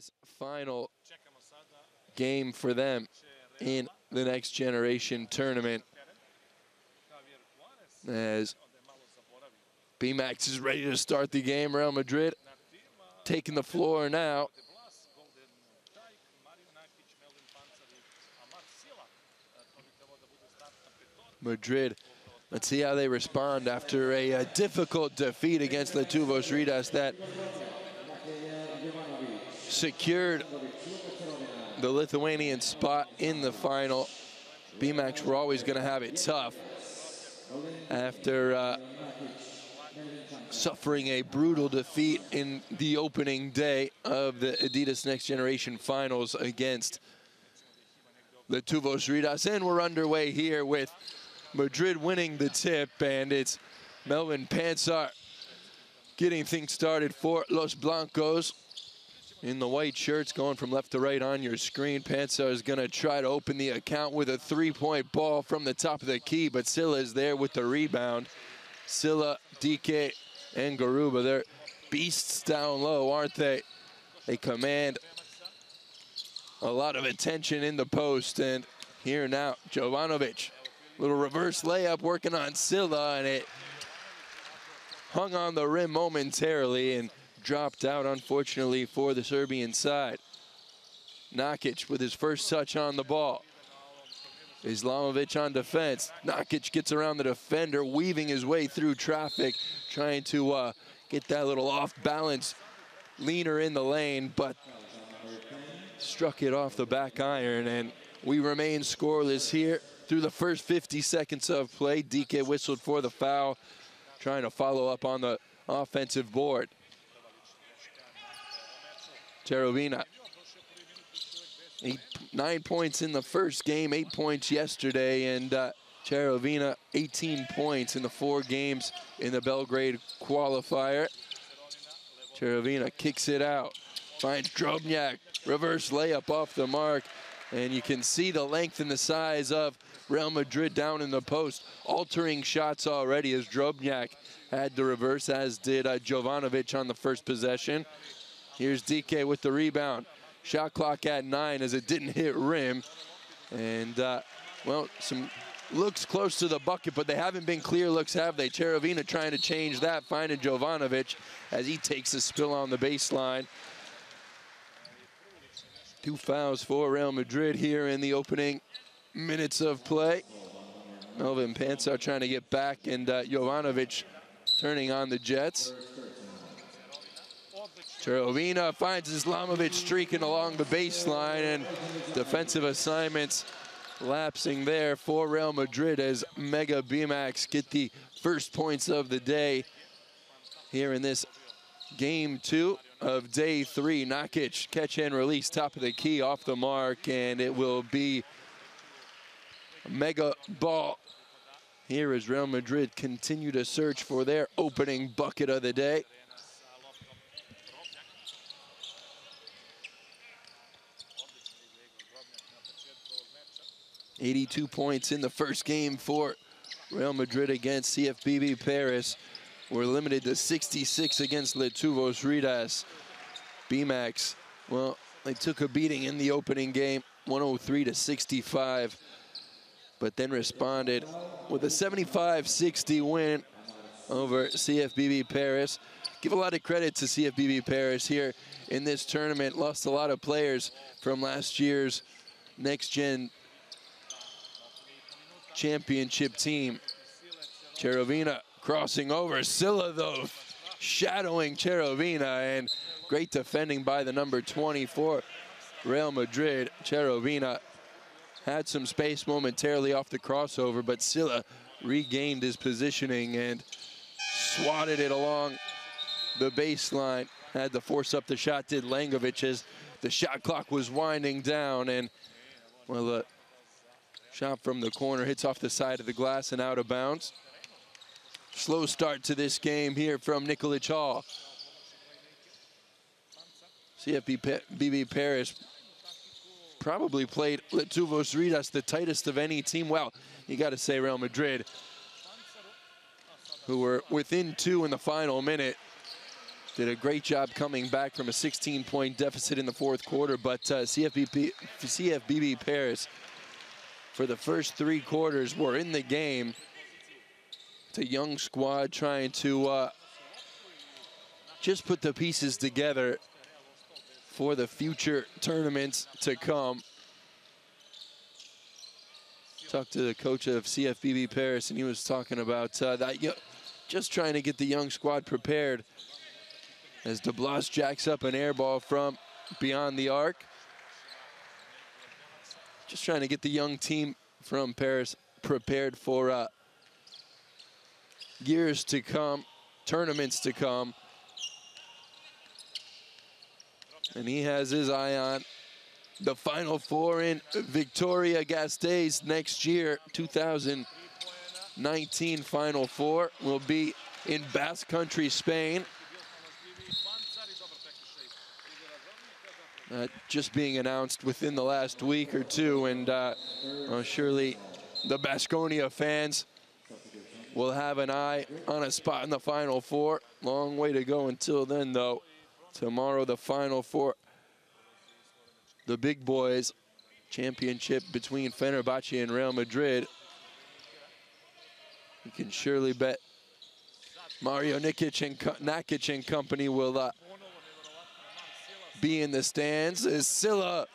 This final game for them in the Next Generation tournament, as Bemax is ready to start the game. Real Madrid taking the floor now. Madrid, let's see how they respond after a difficult defeat against Lietuvos that secured the Lithuanian spot in the final. Bemax were always going to have it tough after suffering a brutal defeat in the opening day of the Adidas Next Generation Finals against Lietuvos. And we're underway here with Madrid winning the tip, and it's Melvin Pansar getting things started for Los Blancos in the white shirts, going from left to right on your screen. Pansar is going to try to open the account with a three-point ball from the top of the key, but Silla is there with the rebound. Silla, DK, and Garuba, they're beasts down low, aren't they? They command a lot of attention in the post, and here now, Jovanovic. Little reverse layup working on Silla, and it hung on the rim momentarily and dropped out, unfortunately, for the Serbian side. Nakic with his first touch on the ball. Islamovic on defense. Nakic gets around the defender, weaving his way through traffic, trying to get that little off-balance leaner in the lane, but struck it off the back iron, and we remain scoreless here through the first 50 seconds of play. DK whistled for the foul, trying to follow up on the offensive board. Cherovina, 9 points in the first game, 8 points yesterday, and Cherovina, 18 points in the 4 games in the Belgrade qualifier. Cherovina kicks it out, finds Drobnjak, reverse layup off the mark, and you can see the length and the size of Real Madrid down in the post, altering shots already as Drobnjak had the reverse, as did Jovanovic on the first possession. Here's DK with the rebound. Shot clock at 9 as it didn't hit rim. And, well, some looks close to the bucket, but they haven't been clear looks, have they? Cherovina trying to change that, finding Jovanovic as he takes a spill on the baseline. 2 fouls for Real Madrid here in the opening minutes of play. Melvin Pansar trying to get back, and Jovanovic turning on the Jets. Cherovina finds Islamovic streaking along the baseline, and defensive assignments lapsing there for Real Madrid as Mega Bemax get the first points of the day here in this game 2 of day 3. Nakic, catch and release, top of the key, off the mark, and it will be a mega ball. Here as Real Madrid continue to search for their opening bucket of the day. .82 points in the first game for Real Madrid against CFBB Paris. We're limited to 66 against Lietuvos. Bemax, well, they took a beating in the opening game, 103-65, but then responded with a 75-60 win over CFBB Paris. Give a lot of credit to CFBB Paris here in this tournament. Lost a lot of players from last year's Next Gen championship team. Cherovina crossing over. Silla, though, shadowing Cherovina, and great defending by the number 24 Real Madrid. Cherovina had some space momentarily off the crossover, but Silla regained his positioning and swatted it along the baseline. Had to force up the shot, did Langovic, as the shot clock was winding down, and, well, the shot from the corner hits off the side of the glass and out of bounds. Slow start to this game here from Nikolic Hall. CFBB Paris probably played Lietuvos the tightest of any team. Well, you got to say Real Madrid, who were within 2 in the final minute, did a great job coming back from a 16-point deficit in the fourth quarter, but CFBB Paris, for the first 3 quarters, were in the game. It's a young squad trying to just put the pieces together for the future tournaments to come. Talked to the coach of CFBB Paris, and he was talking about that, just trying to get the young squad prepared as DeBlas jacks up an air ball from beyond the arc. Just trying to get the young team from Paris prepared for years to come, tournaments to come. And he has his eye on the Final Four in Vitoria-Gasteiz next year. 2019 Final Four will be in Basque Country, Spain. Just being announced within the last week or two, and surely the Baskonia fans will have an eye on a spot in the Final Four. Long way to go until then, though. Tomorrow, the Final Four, the big boys, championship between Fenerbahce and Real Madrid. You can surely bet Mario Nakic and company will be in the stands as Silla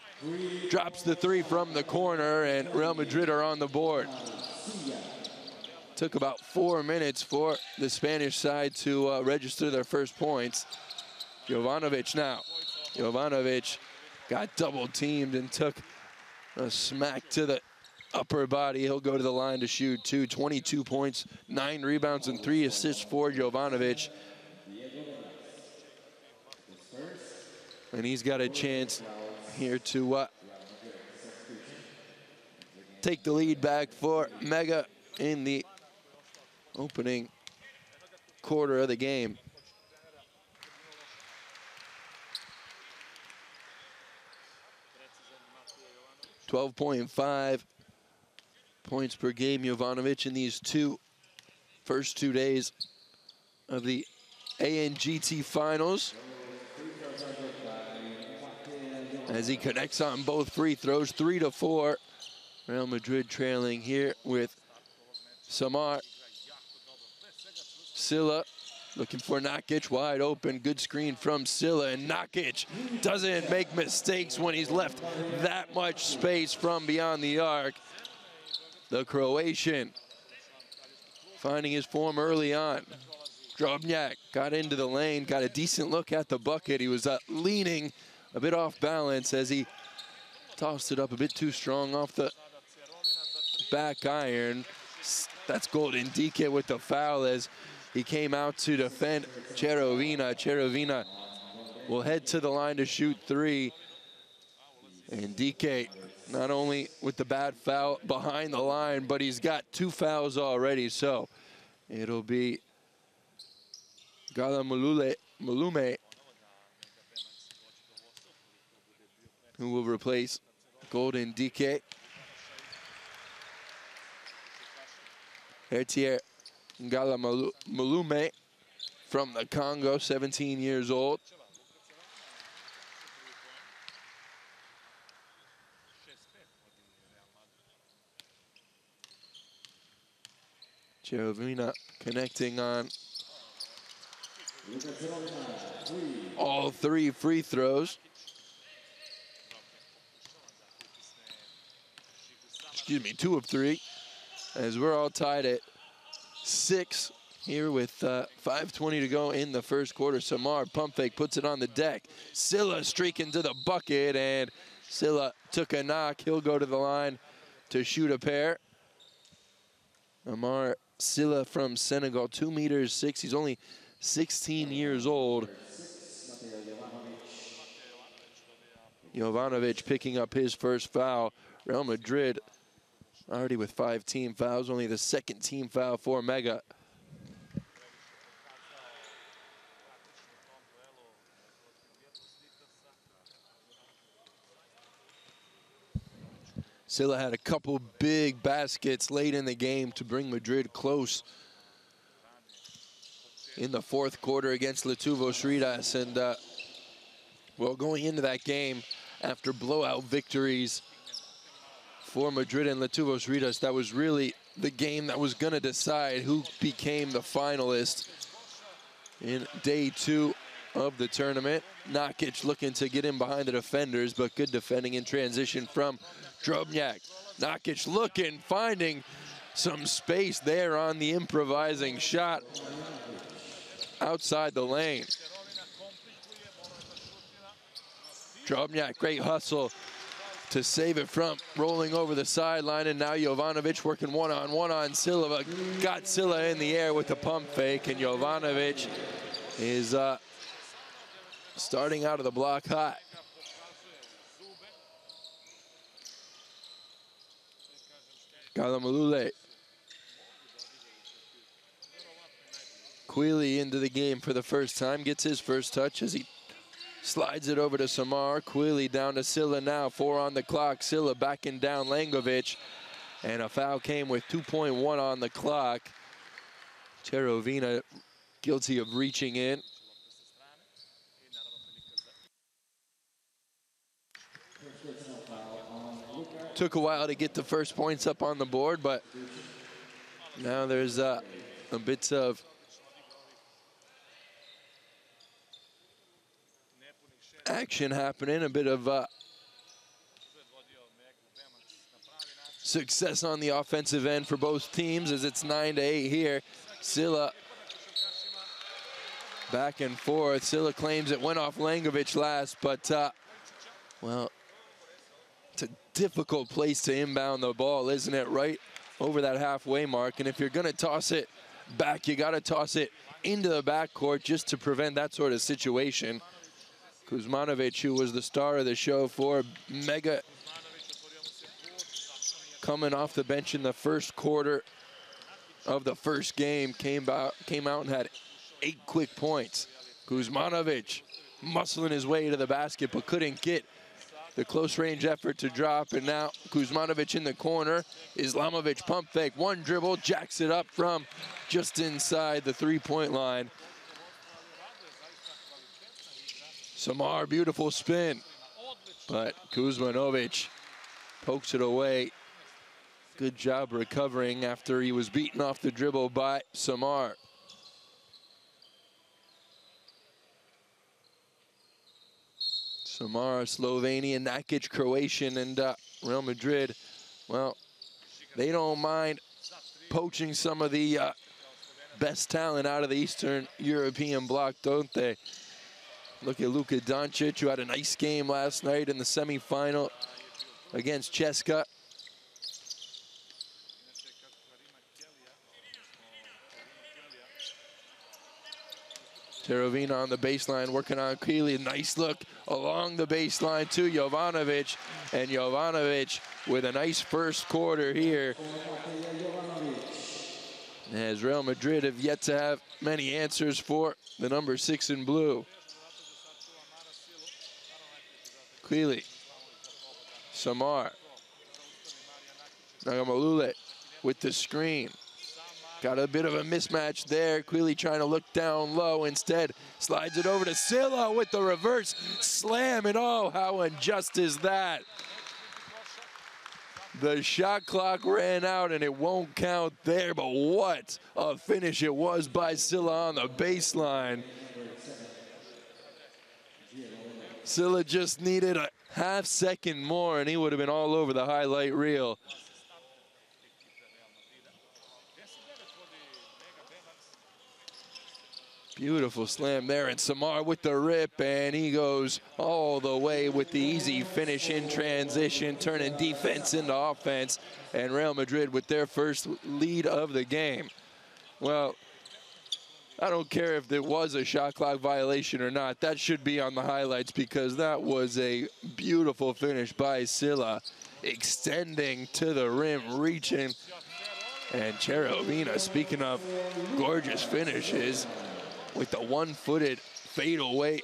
drops the 3 from the corner, and Real Madrid are on the board. Took about 4 minutes for the Spanish side to register their first points. Jovanovic now. Jovanovic got double teamed and took a smack to the upper body. He'll go to the line to shoot 2. 22 points, 9 rebounds, and 3 assists for Jovanovic. And he's got a chance here to take the lead back for Mega in the opening quarter of the game. .5 points per game, Jovanovic, in these first 2 days of the ANGT finals. As he connects on both free throws, 3-4. Real Madrid trailing here with Samar. Silla looking for Nakic, wide open, good screen from Silla, and Nakic doesn't make mistakes when he's left that much space from beyond the arc. The Croatian finding his form early on. Drobnjak got into the lane, got a decent look at the bucket. He was leaning a bit off balance as he tossed it up a bit too strong off the back iron. That's Golden Dike with the foul as he came out to defend Cherovina. Cherovina will head to the line to shoot 3. And Dike, not only with the bad foul behind the line, but he's got 2 fouls already. So it'll be Gala Malume who will replace Golden Dike. Hertier Gala Malume from the Congo, 17 years old. Cherovina connecting on all 3 free throws. Excuse me, 2 of 3, as we're all tied at 6 here with 5:20 to go in the first quarter. Samar pump fake, puts it on the deck. Silla streaking to the bucket, and Silla took a knock. He'll go to the line to shoot a pair. Amar Silla from Senegal, 2 meters 6. He's only 16 years old. Jovanovic picking up his first foul. Real Madrid already with 5 team fouls, only the 2nd team foul for Mega. Silla had a couple big baskets late in the game to bring Madrid close in the fourth quarter against Lietuvos-Rytas. And, well, going into that game, after blowout victories for Madrid and Lietuvos-Rytas, that was really the game that was going to decide who became the finalist in day 2 of the tournament. Nakic looking to get in behind the defenders, but good defending in transition from Drobnjak. Nakic looking, finding some space there on the improvising shot outside the lane. Drobnjak, great hustle to save it from rolling over the sideline, and now Jovanovic working one-on-one on Silva. Got Silva in the air with the pump fake, and Jovanovic is starting out of the block hot. Galamulule. Quealy into the game for the first time, gets his first touch as he slides it over to Samar. Quealy down to Silla now, 4 on the clock. Silla backing down Langovic, and a foul came with 2.1 on the clock. Cherovina guilty of reaching in. Took a while to get the first points up on the board, but now there's a bit of action happening, a bit of success on the offensive end for both teams as it's 9-8 here. Silla back and forth. Silla claims it went off Langovic last, but well, it's a difficult place to inbound the ball, isn't it? Right over that halfway mark. And if you're going to toss it back, you got to toss it into the backcourt just to prevent that sort of situation. Kuzmanovic, who was the star of the show for Mega, coming off the bench in the first quarter of the first game, came out and had 8 quick points. Kuzmanovic muscling his way to the basket, but couldn't get the close range effort to drop, and now Kuzmanovic in the corner. Islamovic pump fake, one dribble, jacks it up from just inside the 3-point line. Samar, beautiful spin, but Kuzmanovic pokes it away. Good job recovering after he was beaten off the dribble by Samar. Samar, Slovenian, Nakic, Croatian, and Real Madrid, well, they don't mind poaching some of the best talent out of the Eastern European bloc, don't they? Look at Luka Doncic, who had a nice game last night in the semifinal against Ceska. Terovina on the baseline, working on Quealy. Nice look along the baseline to Jovanovic. And Jovanovic with a nice first quarter here. As Real Madrid have yet to have many answers for the number 6 in blue. Quealy. Samar. Nagamalule with the screen. Got a bit of a mismatch there. Quealy trying to look down low. Instead, slides it over to Silla with the reverse slam. And oh, how unjust is that? The shot clock ran out and it won't count there. But what a finish it was by Silla on the baseline. Silla just needed a half second more and he would have been all over the highlight reel. Beautiful slam there, and Samar with the rip, and he goes all the way with the easy finish in transition, turning defense into offense, and Real Madrid with their first lead of the game. Well, I don't care if there was a shot clock violation or not. That should be on the highlights because that was a beautiful finish by Silla, extending to the rim, reaching, and Cherovina, speaking of gorgeous finishes, with the one-footed fadeaway.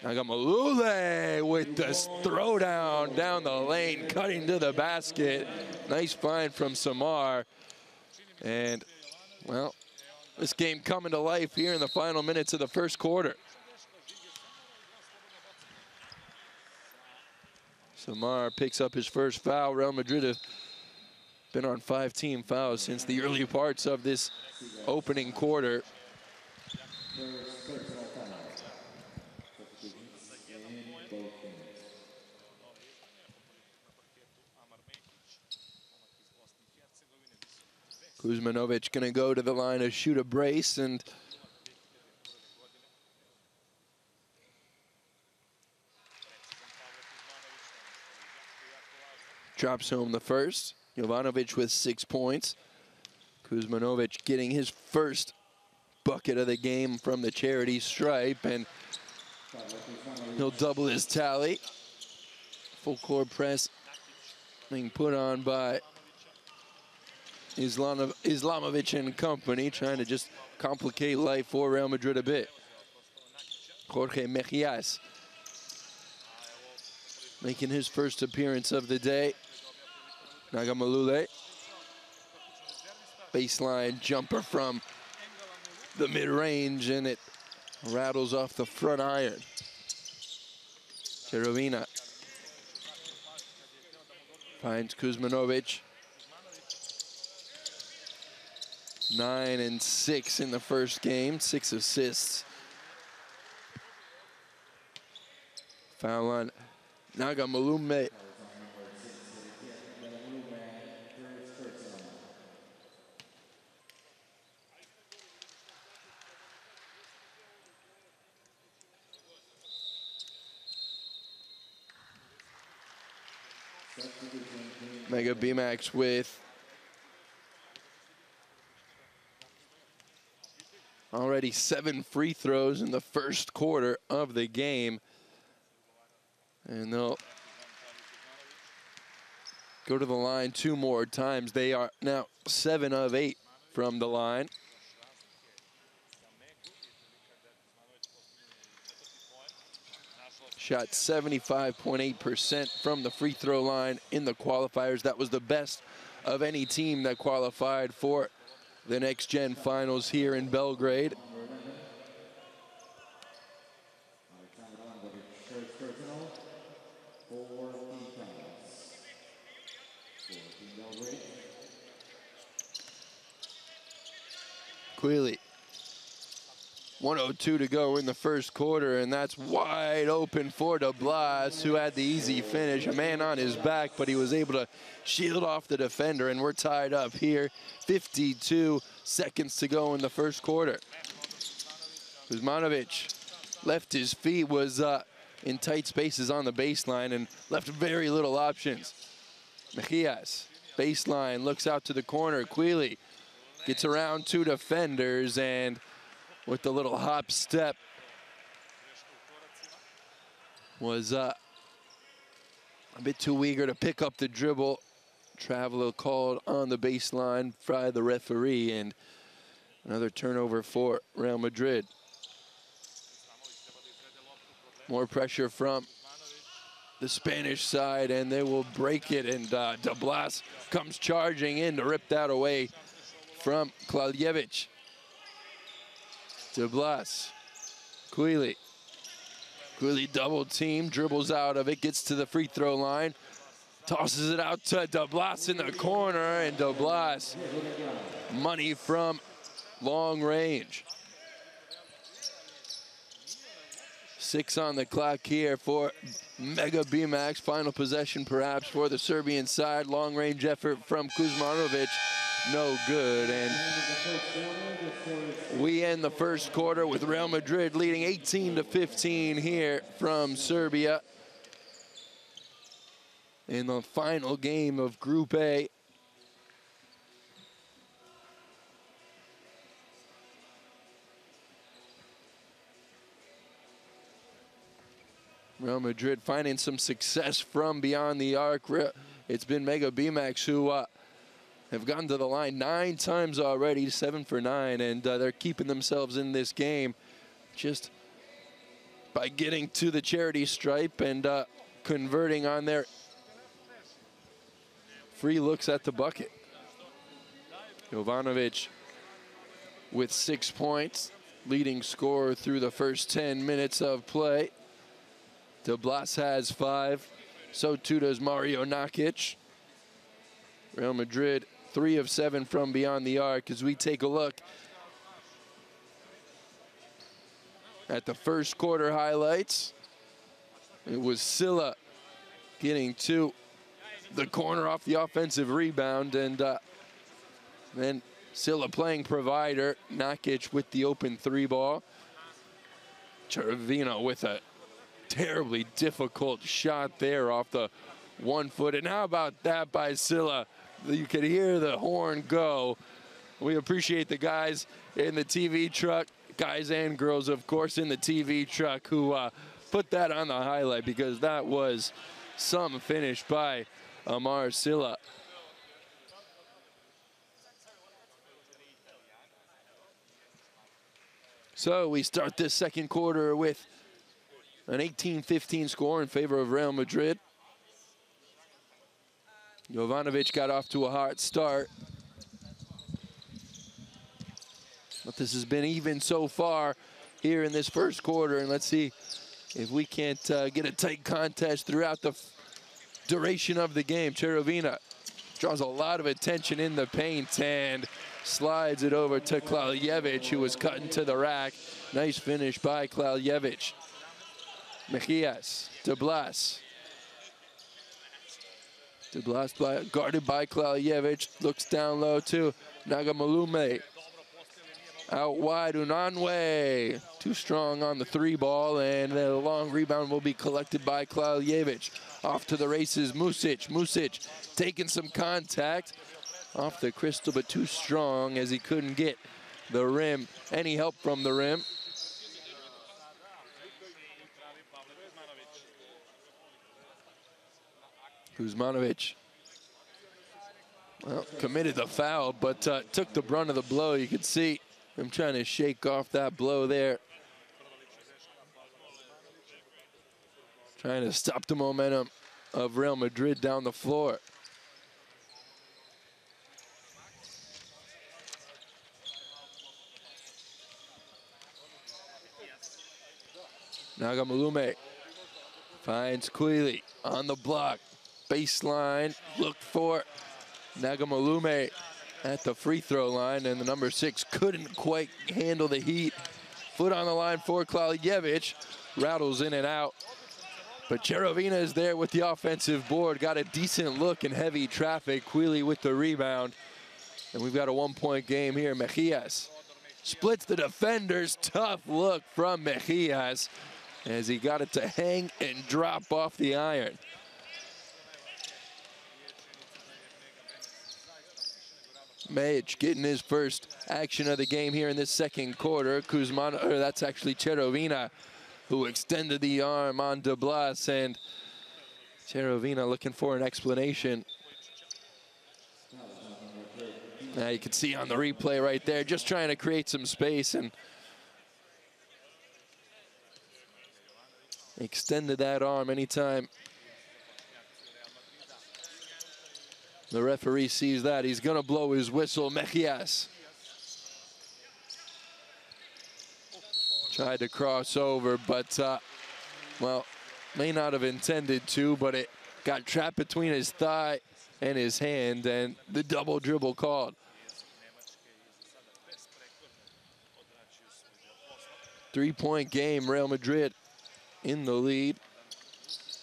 Nagamalule with the throwdown down the lane, cutting to the basket. Nice find from Samar. And, well, This game coming to life here in the final minutes of the first quarter. Samar picks up his first foul. Real Madrid have been on 5 team fouls since the early parts of this opening quarter. Kuzmanovic going to go to the line to shoot a brace and drops home the first. Jovanovic with 6 points. Kuzmanovic getting his first bucket of the game from the charity stripe, and he'll double his tally. Full court press being put on by Islamovic and company, trying to just complicate life for Real Madrid a bit. Jorge Mejias making his first appearance of the day. Nagamalule. Baseline jumper from the mid-range, and it rattles off the front iron. Cherovina finds Kuzmanovic. 9 and 6 in the first game, 6 assists. Foul on Nagamalume. Mega Bemax with already 7 free throws in the first quarter of the game. And they'll go to the line 2 more times. They are now 7 of 8 from the line. Shot 75.8% from the free throw line in the qualifiers. That was the best of any team that qualified for the Next Gen Finals here in Belgrade. Queeley. 1:02 to go in the first quarter, and that's wide open for De Blas, who had the easy finish. A man on his back, but he was able to shield off the defender, and we're tied up here. 52 seconds to go in the first quarter. Kuzmanovic left his feet, was in tight spaces on the baseline and left very little options. Mejias, baseline, looks out to the corner. Queeley gets around 2 defenders, and with the little hop step was a bit too eager to pick up the dribble. Traveler called on the baseline by the referee, and another turnover for Real Madrid. More pressure from the Spanish side, and they will break it, and De Blas comes charging in to rip that away from Klaljevic. De Blas, Queeley. Queeley double team, dribbles out of it, gets to the free throw line, tosses it out to De Blas in the corner, and De Blas, money from long range. 6 on the clock here for Mega Bemax. Final possession perhaps for the Serbian side. Long range effort from Kuzmanovic, no good. And we end the first quarter with Real Madrid leading 18-15 here from Serbia in the final game of Group A. Real Madrid finding some success from beyond the arc. It's been Mega Bemax who have gotten to the line 9 times already, 7 for 9, and they're keeping themselves in this game just by getting to the charity stripe and converting on their free looks at the bucket. Jovanovic with 6 points, leading scorer through the first 10 minutes of play. De Blas has 5, so too does Mario Nakic. Real Madrid 3 of 7 from beyond the arc. As we take a look at the first quarter highlights, it was Silla getting to the corner off the offensive rebound, and then Silla playing provider, Nakic with the open 3 ball. Cherevino with a terribly difficult shot there off the 1 foot. And how about that by Silla? You could hear the horn go. We appreciate the guys in the TV truck, guys and girls, of course, in the TV truck who put that on the highlight, because that was some finish by Amar Silla. So we start this second quarter with an 18-15 score in favor of Real Madrid. Jovanovic got off to a hot start, but this has been even so far here in this first quarter, and let's see if we can't get a tight contest throughout the duration of the game. Cherevina draws a lot of attention in the paint and slides it over to Klaljevic, who was cutting to the rack. Nice finish by Klaljevic. Mejias, De Blas. De Blas guarded by Klaljevic, looks down low to Nagamalume. Out wide, Unanue. Too strong on the 3 ball, and the long rebound will be collected by Klaljevic. Off to the races, Music. Music taking some contact off the crystal, but too strong as he couldn't get the rim. Any help from the rim. Kuzmanovic, well, committed the foul, but took the brunt of the blow. You could see him trying to shake off that blow there. Trying to stop the momentum of Real Madrid down the floor. Nagamalume finds Quealy on the block. Baseline, look for Nagamalume at the free throw line, and the number 6 couldn't quite handle the heat. Foot on the line for Klaljevic, rattles in and out. But Cherevina is there with the offensive board, got a decent look in heavy traffic. Quealy with the rebound, and we've got a 1-point game here. Mejias splits the defenders, tough look from Mejias as he got it to hang and drop off the iron. Mage getting his first action of the game here in this second quarter. That's actually Cherevina who extended the arm on De Blas, and Cherevina looking for an explanation. Now you can see on the replay right there, just trying to create some space and extended that arm anytime the referee sees that. He's gonna blow his whistle. Mejias tried to cross over, but well, may not have intended to, but it got trapped between his thigh and his hand, and the double dribble called. Three-point game, Real Madrid in the lead.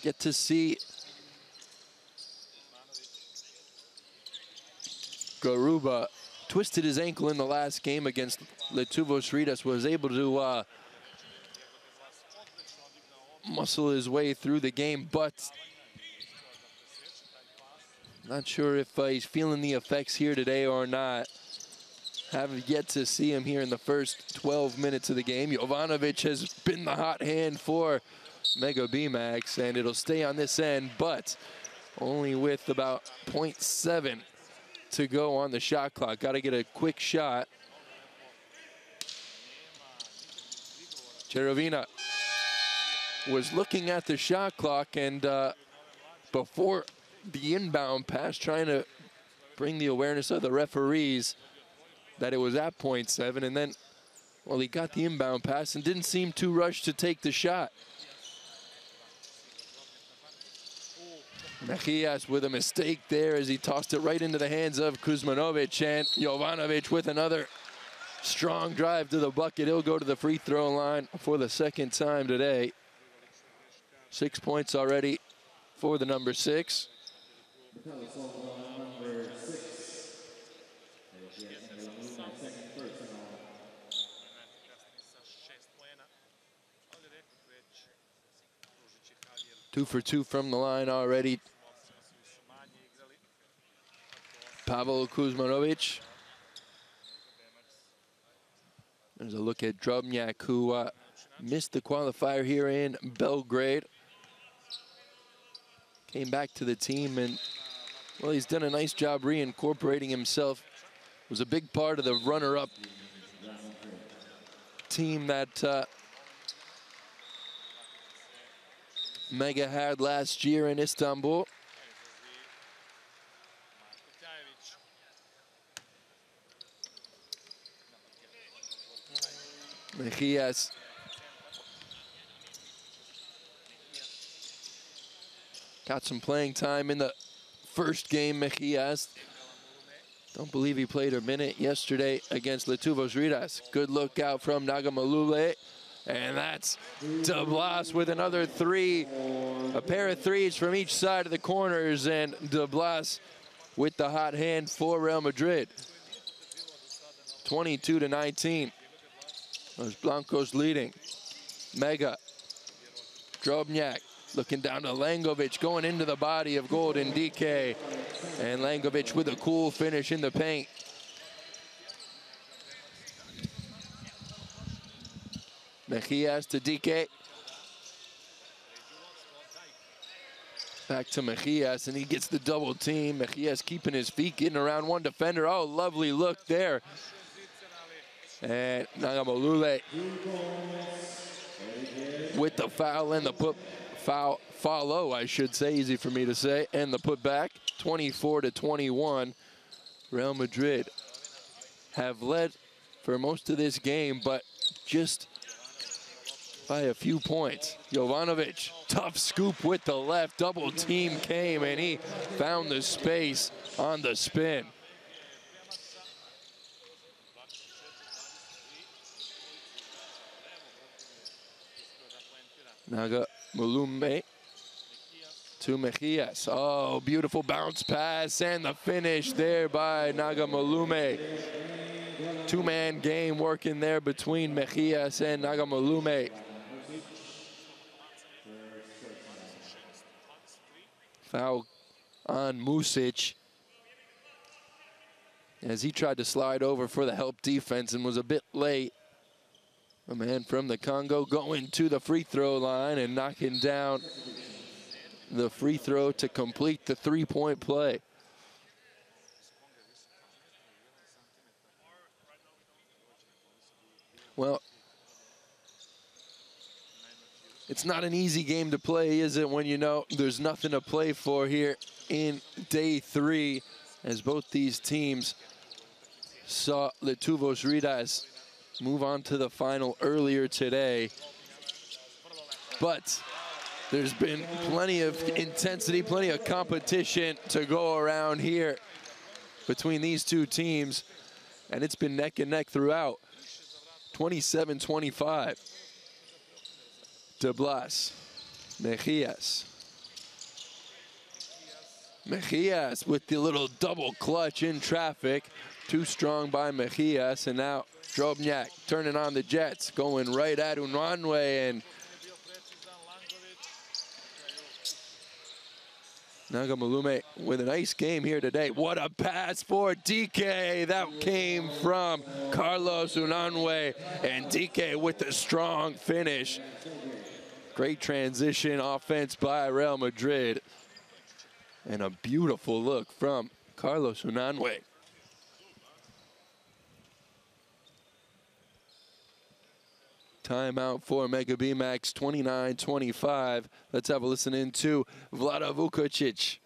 Get to see Garuba twisted his ankle in the last game against Letuvos Ritas, was able to muscle his way through the game, but not sure if he's feeling the effects here today or not. Haven't yet to see him here in the first 12 minutes of the game. Jovanovic has been the hot hand for Mega Bemax, and it'll stay on this end, but only with about 0.7 to go on the shot clock. Got to get a quick shot. Cherevina was looking at the shot clock, and before the inbound pass, trying to bring the awareness of the referees. that it was at .7, and then, well, he got the inbound pass and didn't seem too rushed to take the shot. Mejias with a mistake there as he tossed it right into the hands of Kuzmanovic, and Jovanovic with another strong drive to the bucket. He'll go to the free throw line for the second time today. 6 points already for the number 6. Two for two from the line already. Pavel Kuzmanovic. There's a look at Drobnjak, who missed the qualifier here in Belgrade. Came back to the team, and, well, he's done a nice job reincorporating himself. Was a big part of the runner-up team that Mega had last year in Istanbul. Mejias got some playing time in the first game. Mejias, don't believe he played a minute yesterday against Lietuvos Rytas. Good look out from Nagamalule, and that's de Blas with another three. A pair of threes from each side of the corners, and de Blas with the hot hand for Real Madrid. 22-19. Los Blancos leading. Mega. Drobnjak looking down to Langovic, going into the body of Golden DK. And Langovic with a cool finish in the paint. Mejias to DK. Back to Mejias, and he gets the double team. Mejias keeping his feet, getting around one defender. Oh, lovely look there. And Nagamalule with the foul and the follow, I should say, easy for me to say, and the putback. 24-21. Real Madrid have led for most of this game, but just by a few points. Jovanovic, tough scoop with the left. Double team came, and he found the space on the spin. Nagamalule to Mejias. Oh, beautiful bounce pass, and the finish there by Nagamalule. Two-man game working there between Mejias and Nagamalule. Foul on Music as he tried to slide over for the help defense and was a bit late. A man from the Congo going to the free throw line and knocking down the free throw to complete the three-point play. Well, it's not an easy game to play, is it, when you know there's nothing to play for here in day 3, as both these teams saw Lietuvos Rytas move on to the final earlier today. But there's been plenty of intensity, plenty of competition to go around here between these two teams, and it's been neck and neck throughout. 27-25. De Blas. Mejias. Mejias with the little double clutch in traffic. Too strong by Mejias, and now Drobnjak turning on the Jets, going right at Unwanwe, and Nagamalule with a nice game here today. What a pass for DK. That came from Carlos Unwanwe, and DK with a strong finish. Great transition offense by Real Madrid. And a beautiful look from Carlos Unwanwe. Timeout for Mega Bemax, 29-25. Let's have a listen into Vlada Vukovic.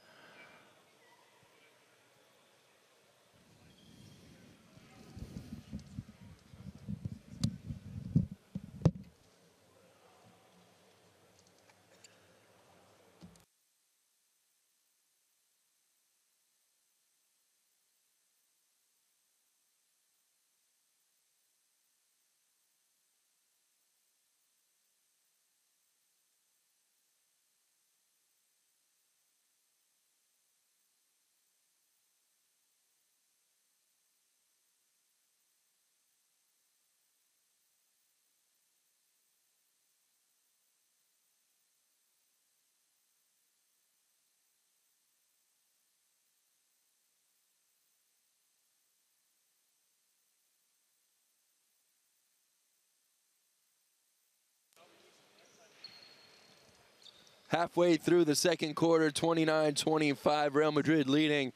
halfway through the second quarter, 29-25, Real Madrid leading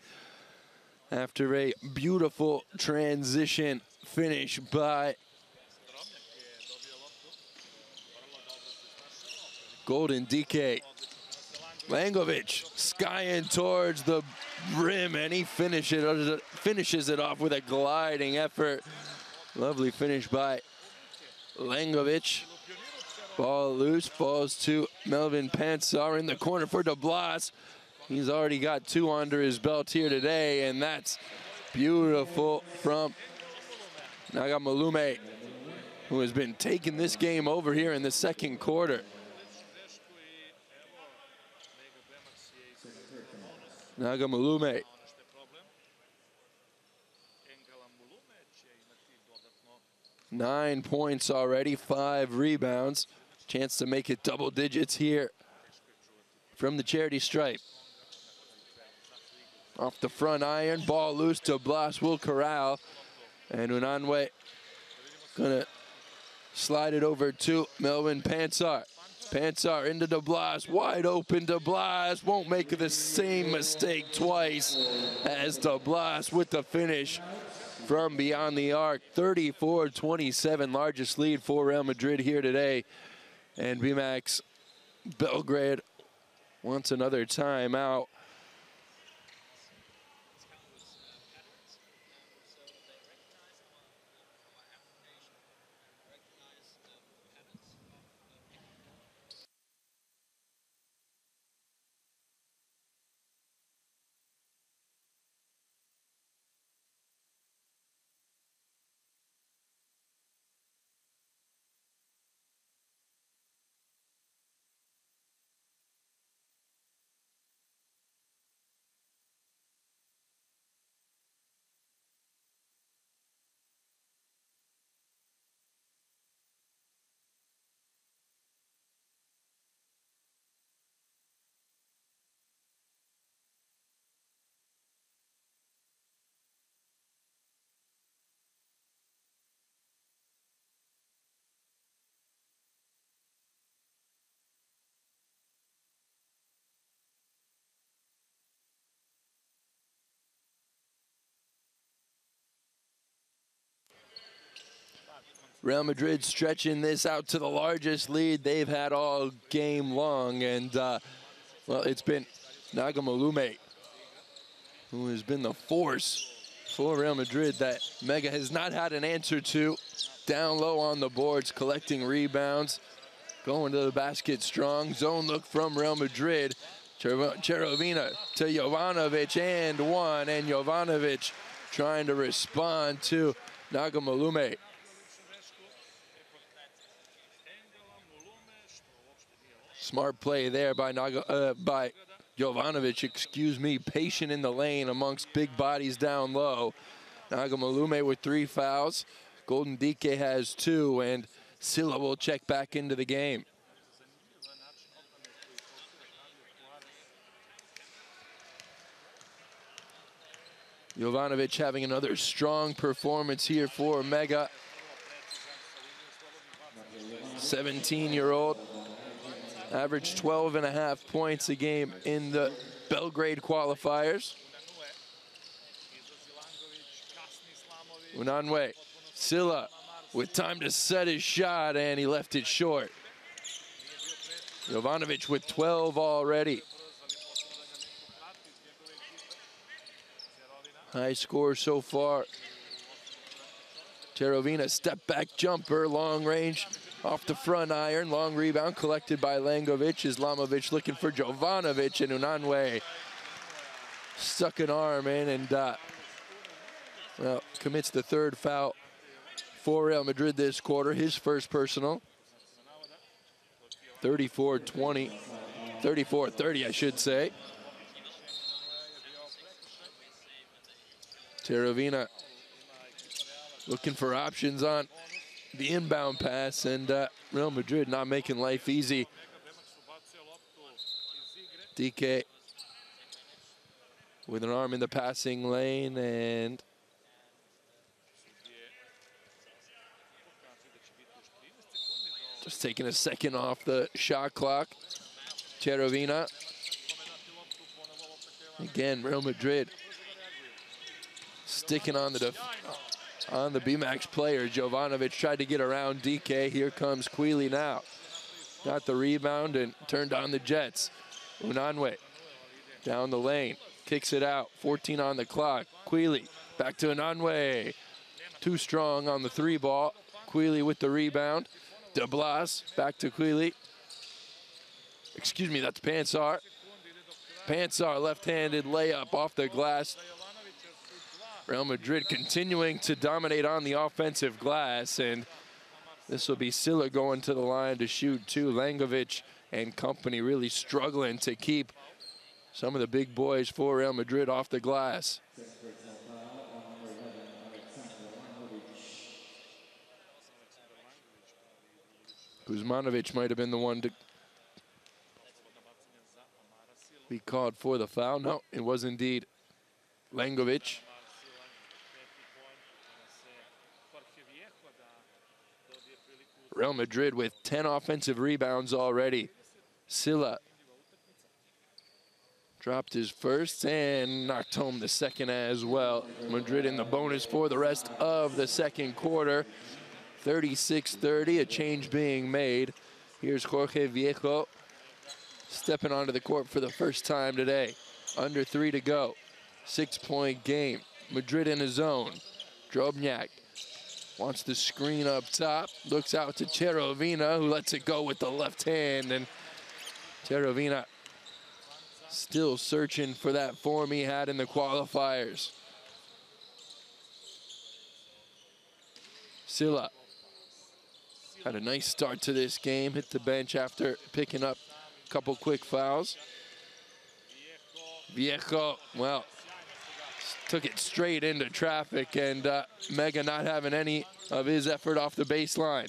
after a beautiful transition finish by Golden DK. Langovic skying towards the rim, and he finishes it off with a gliding effort. Lovely finish by Langovic. Ball loose, falls to Melvin Pansar in the corner for De Blas. He's already got 2 under his belt here today, and that's beautiful from Nagamalume, who has been taking this game over here in the second quarter. Nagamalume. Nine points already, 5 rebounds. Chance to make it double digits here from the charity stripe. Off the front iron, ball loose to Blas will corral. And Unanue gonna slide it over to Melvin Pansar. Pansar into De Blas, wide open De Blas, won't make the same mistake twice as De Blas with the finish from beyond the arc. 34-27, largest lead for Real Madrid here today. And Bemax Belgrade wants another timeout. Real Madrid stretching this out to the largest lead they've had all game long. And, well, it's been Nagamalume who has been the force for Real Madrid that Mega has not had an answer to. Down low on the boards, collecting rebounds, going to the basket strong. Zone look from Real Madrid. Cherovina to Jovanovic and one, and Jovanovic trying to respond to Nagamalume. Smart play there by Jovanovic, excuse me, patient in the lane amongst big bodies down low. Nagamalume with 3 fouls. Golden DK has 2, and Silla will check back into the game. Jovanovic having another strong performance here for Mega. 17-year-old. Averaged 12.5 points a game in the Belgrade qualifiers. Unanue, Silla with time to set his shot, and he left it short. Jovanovic with 12 already. High score so far. Cherovina, step back jumper, long range. Off the front iron, long rebound collected by Langovic. Islamovic looking for Jovanovic, and Unanue stuck an arm in and well, commits the 3rd foul for Real Madrid this quarter, his first personal. 34-20, 34-30 I should say. Cherovina looking for options on the inbound pass, and Real Madrid not making life easy. DK with an arm in the passing lane, and just taking a second off the shot clock. Cherovina. Again, Real Madrid sticking on the Bemax player. Jovanovic tried to get around DK. Here comes Quealy now. Got the rebound and turned on the Jets. Unanue down the lane. Kicks it out. 14 on the clock. Quealy back to Unanue. Too strong on the three ball. Quealy with the rebound. De Blas back to Quealy. Excuse me, that's Pansar. Pansar left-handed layup off the glass. Real Madrid continuing to dominate on the offensive glass, and this will be Silla going to the line to shoot too. Langovic and company really struggling to keep some of the big boys for Real Madrid off the glass. Kuzmanovic might have been the one to be called for the foul. No, it was indeed Langovic. Real Madrid with 10 offensive rebounds already. Silla dropped his first and knocked home the second as well. Madrid in the bonus for the rest of the second quarter. 36-30, a change being made. Here's Jorge Viejo stepping onto the court for the first time today. Under 3 to go. 6-point game. Madrid in his zone. Drobnjak wants the screen up top. Looks out to Cherovina, who lets it go with the left hand. And Cherovina still searching for that form he had in the qualifiers. Silla had a nice start to this game. Hit the bench after picking up a couple quick fouls. Viejo, well, took it straight into traffic, and Mega not having any of his effort off the baseline.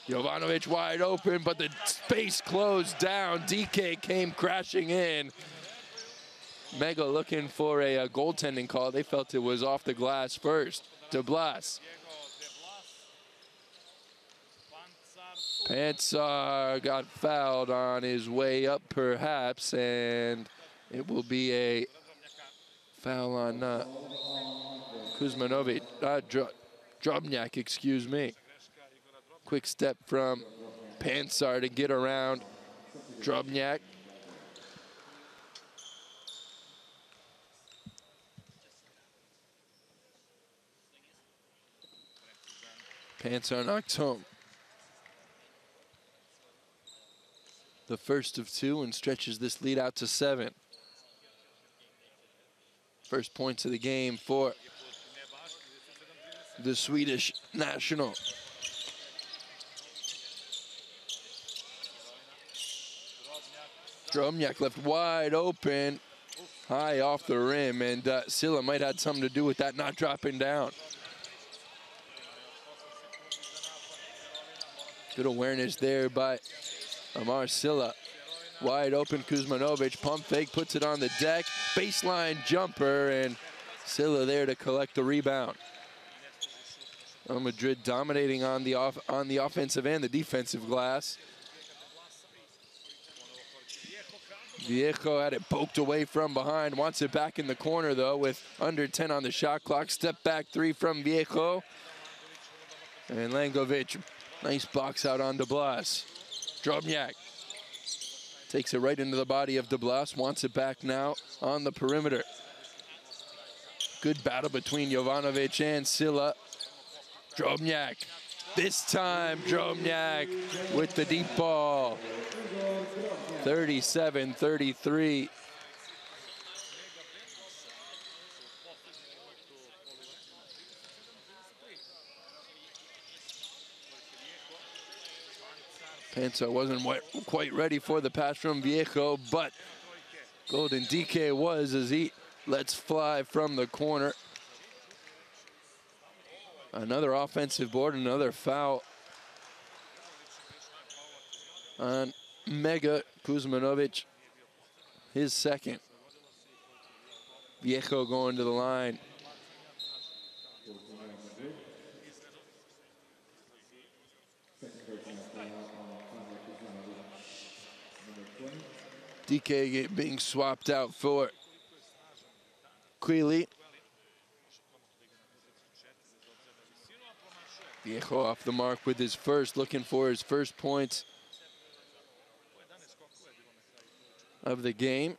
Jovanovic wide open, but the space closed down. DK came crashing in. Mega looking for a goaltending call. They felt it was off the glass first. De Blas. Pansar got fouled on his way up, perhaps, and it will be a foul on Kuzmanovic, Drobnjak, excuse me. Quick step from Pansar to get around Drobnjak. Pansar knocks home the first of two and stretches this lead out to 7. First points of the game for the Swedish national. Drobnjak left wide open, high off the rim, and Silla might have had something to do with that not dropping down. Good awareness there by Amar Silla. Wide open, Kuzmanovic, pump fake, puts it on the deck. Baseline jumper, and Silla there to collect the rebound. Real Madrid dominating on the offensive and the defensive glass. Viejo had it poked away from behind, wants it back in the corner though with under 10 on the shot clock. Step back three from Viejo. And Langovic, nice box out on De Blas. Drobnjak takes it right into the body of De Blas, wants it back now on the perimeter. Good battle between Jovanovic and Silla. Drobnjak, this time Drobnjak with the deep ball. 37-33. Pansar wasn't quite ready for the pass from Viejo, but Golden DK was as he lets fly from the corner. Another offensive board, another foul on Mega Kuzmanovic, his second. Viejo going to the line. DK being swapped out for Quili. Viejo off the mark with his first, looking for his first points of the game.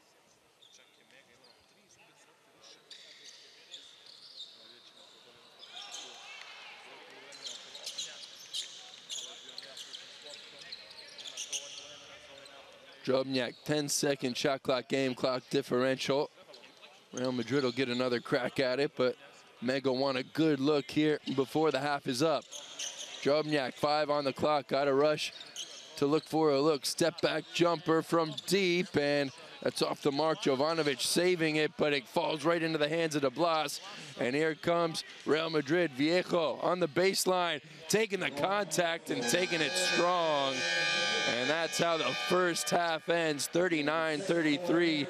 Drobnjak, 10-second shot clock, game clock differential. Real Madrid will get another crack at it, but Mega want a good look here before the half is up. Drobnjak, 5 on the clock, got to rush to look for a look. Step back jumper from deep, and that's off the mark. Jovanovic saving it, but it falls right into the hands of De Blas. And here comes Real Madrid. Viejo on the baseline, taking the contact and taking it strong. And that's how the first half ends, 39-33.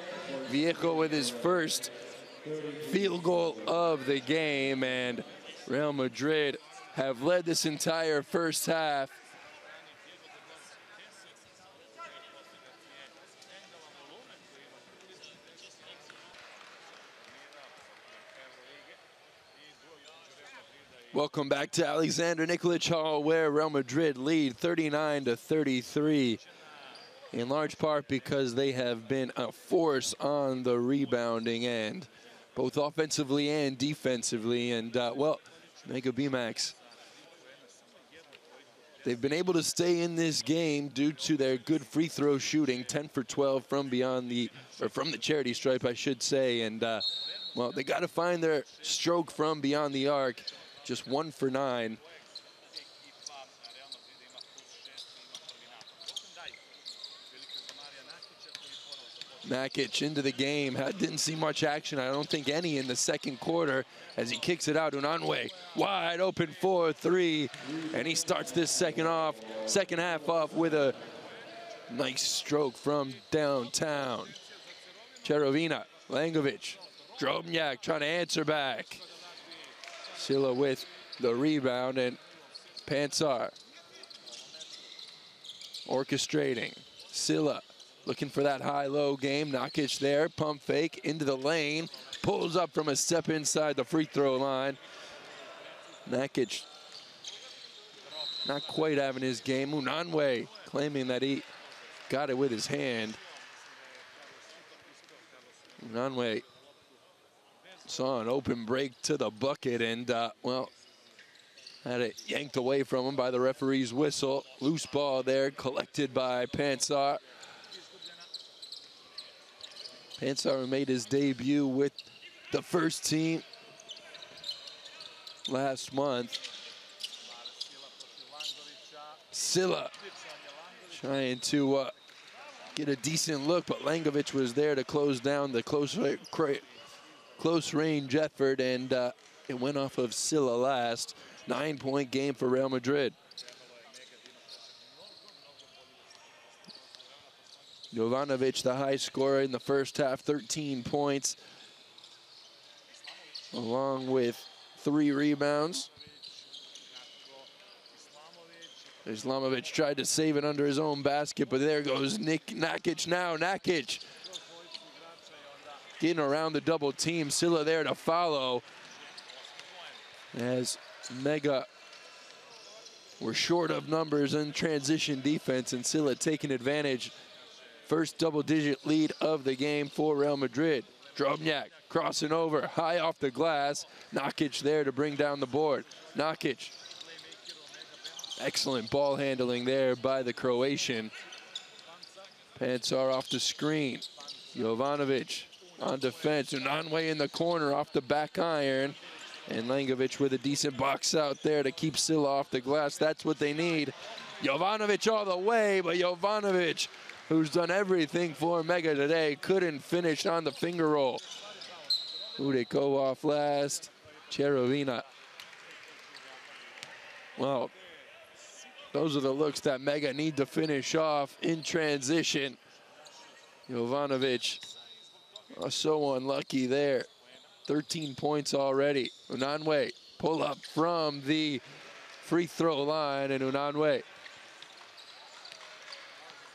Viejo with his first field goal of the game, and Real Madrid have led this entire first half. Welcome back to Alexander Nikolic Hall, where Real Madrid lead 39-33, in large part because they have been a force on the rebounding end, both offensively and defensively. And, well, Mega Bemax, they've been able to stay in this game due to their good free throw shooting, 10 for 12 from beyond the, or from the charity stripe, I should say. And, well, they got to find their stroke from beyond the arc. Just 1 for 9. Nakic into the game. Didn't see much action, I don't think any, in the second quarter as he kicks it out. Unanue wide open for 3, and he starts this second half off with a nice stroke from downtown. Cherovina, Langovic, Drobnjak trying to answer back. Silla with the rebound, and Pansar orchestrating. Silla looking for that high-low game. Nakic there, pump fake into the lane, pulls up from a step inside the free throw line. Nakic not quite having his game. Unanue claiming that he got it with his hand. Unanue saw an open break to the bucket and, well, had it yanked away from him by the referee's whistle. Loose ball there, collected by Pansar. Pansar made his debut with the first team last month. Silla trying to get a decent look, but Langovic was there to close down the close range effort, and it went off of Silla last. 9-point game for Real Madrid. Jovanovic, the high scorer in the first half, 13 points, along with 3 rebounds. Islamovic tried to save it under his own basket, but there goes Nakic now. Nakic getting around the double team. Silla there to follow, as Mega were short of numbers in transition defense, and Silla taking advantage. First double-digit lead of the game for Real Madrid. Drobnjak crossing over, high off the glass. Nakic there to bring down the board. Nakic, excellent ball handling there by the Croatian. Pansar off the screen. Jovanovic on defense. Unanue in the corner off the back iron. And Langovic with a decent box out there to keep Silla off the glass. That's what they need. Jovanovic all the way, but Jovanovic, who's done everything for Mega today, couldn't finish on the finger roll. Udeko off last. Cherovina. Well, those are the looks that Mega need to finish off in transition. Jovanovic, so unlucky there. 13 points already. Unanue, pull up from the free throw line, and Unanue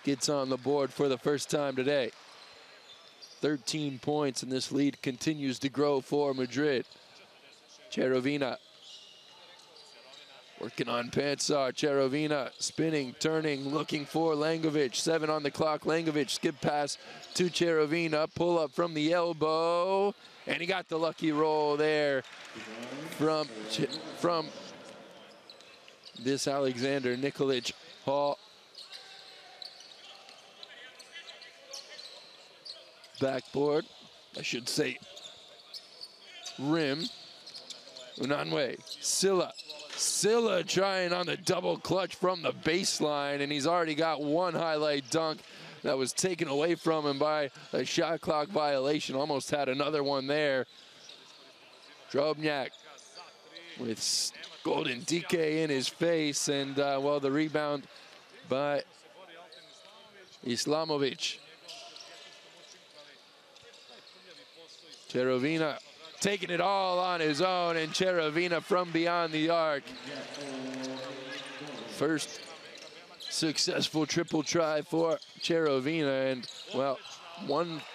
gets on the board for the first time today. 13 points, and this lead continues to grow for Madrid. Cherovina working on Pansar. Cherovina spinning, turning, looking for Langovic. 7 on the clock. Langovic skip pass to Cherovina. Pull up from the elbow. And he got the lucky roll there from this Alexander Nikolic Hall. Backboard, I should say rim. Unanue, Silla trying on the double clutch from the baseline, and he's already got one highlight dunk that was taken away from him by a shot clock violation. Almost had another one there. Drobnjak with Golden DK in his face, and well, the rebound by Islamovic. Cherovina taking it all on his own, and Cherovina from beyond the arc. First successful triple try for Cherovina, and well,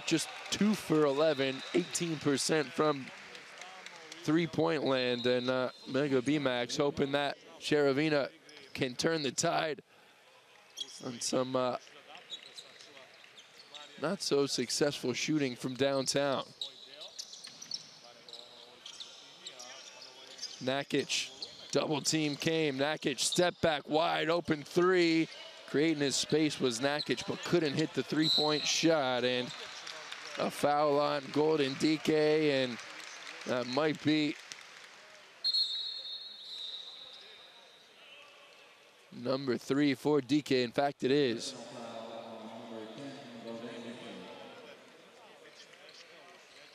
just 2 for 11, 18% from three-point land, and Mega Bemax hoping that Cherovina can turn the tide on some not so successful shooting from downtown. Nakic, double team came. Nakic step back, wide open 3. Creating his space was Nakic, but couldn't hit the 3-point shot, and a foul on Golden DK, and that might be number 3 for DK. In fact, it is.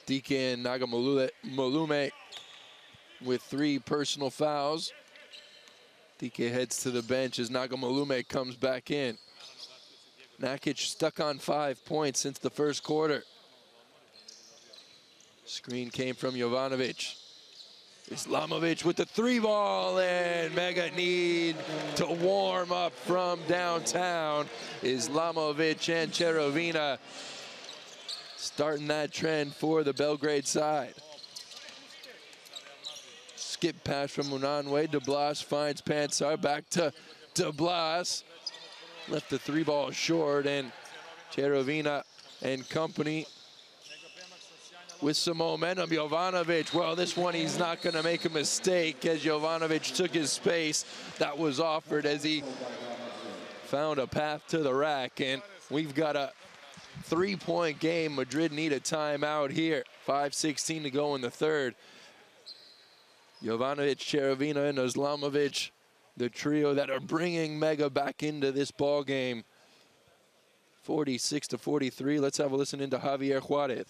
DK and Nagamolume with 3 personal fouls. DK heads to the bench as Nagamolume comes back in. Nakic stuck on 5 points since the first quarter. Screen came from Jovanovic. Islamovic with the 3-ball, and Mega need to warm up from downtown. Islamovic and Cherovina starting that trend for the Belgrade side. Skip pass from Unanue. De Blas finds Pansar. Back to De Blas. Left the 3-ball short, and Cherovina and company with some momentum. Jovanovic, well, this one he's not going to make a mistake, as Jovanovic took his space that was offered as he found a path to the rack, and we've got a 3-point game. Madrid need a timeout here. 5:16 to go in the third. Jovanovic, Cherovina, and Islamovic, the trio that are bringing Mega back into this ball game. 46-43. Let's have a listen into Javier Juarez.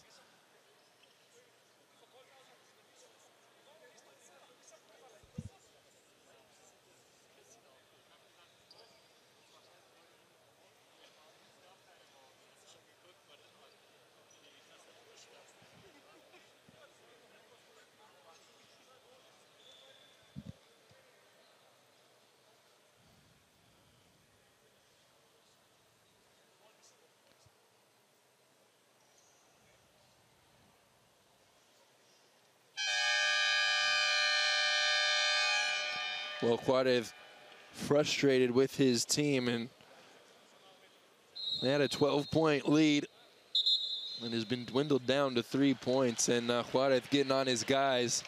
Well, Juarez frustrated with his team, and they had a 12-point lead and has been dwindled down to 3 points, and Juarez getting on his guys.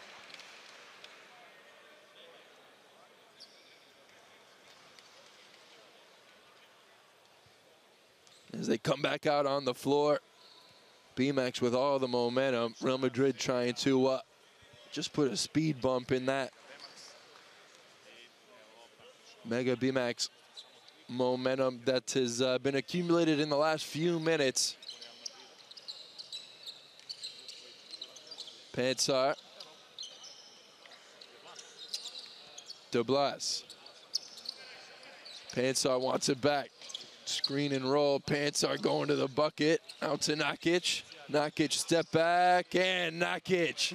As they come back out on the floor, Bemax with all the momentum. Real Madrid trying to just put a speed bump in that Mega Bemax momentum that has been accumulated in the last few minutes. Pansar. De Blas. Pansar wants it back. Screen and roll. Pansar going to the bucket. Out to Nakic. Nakic step back, and Nakic.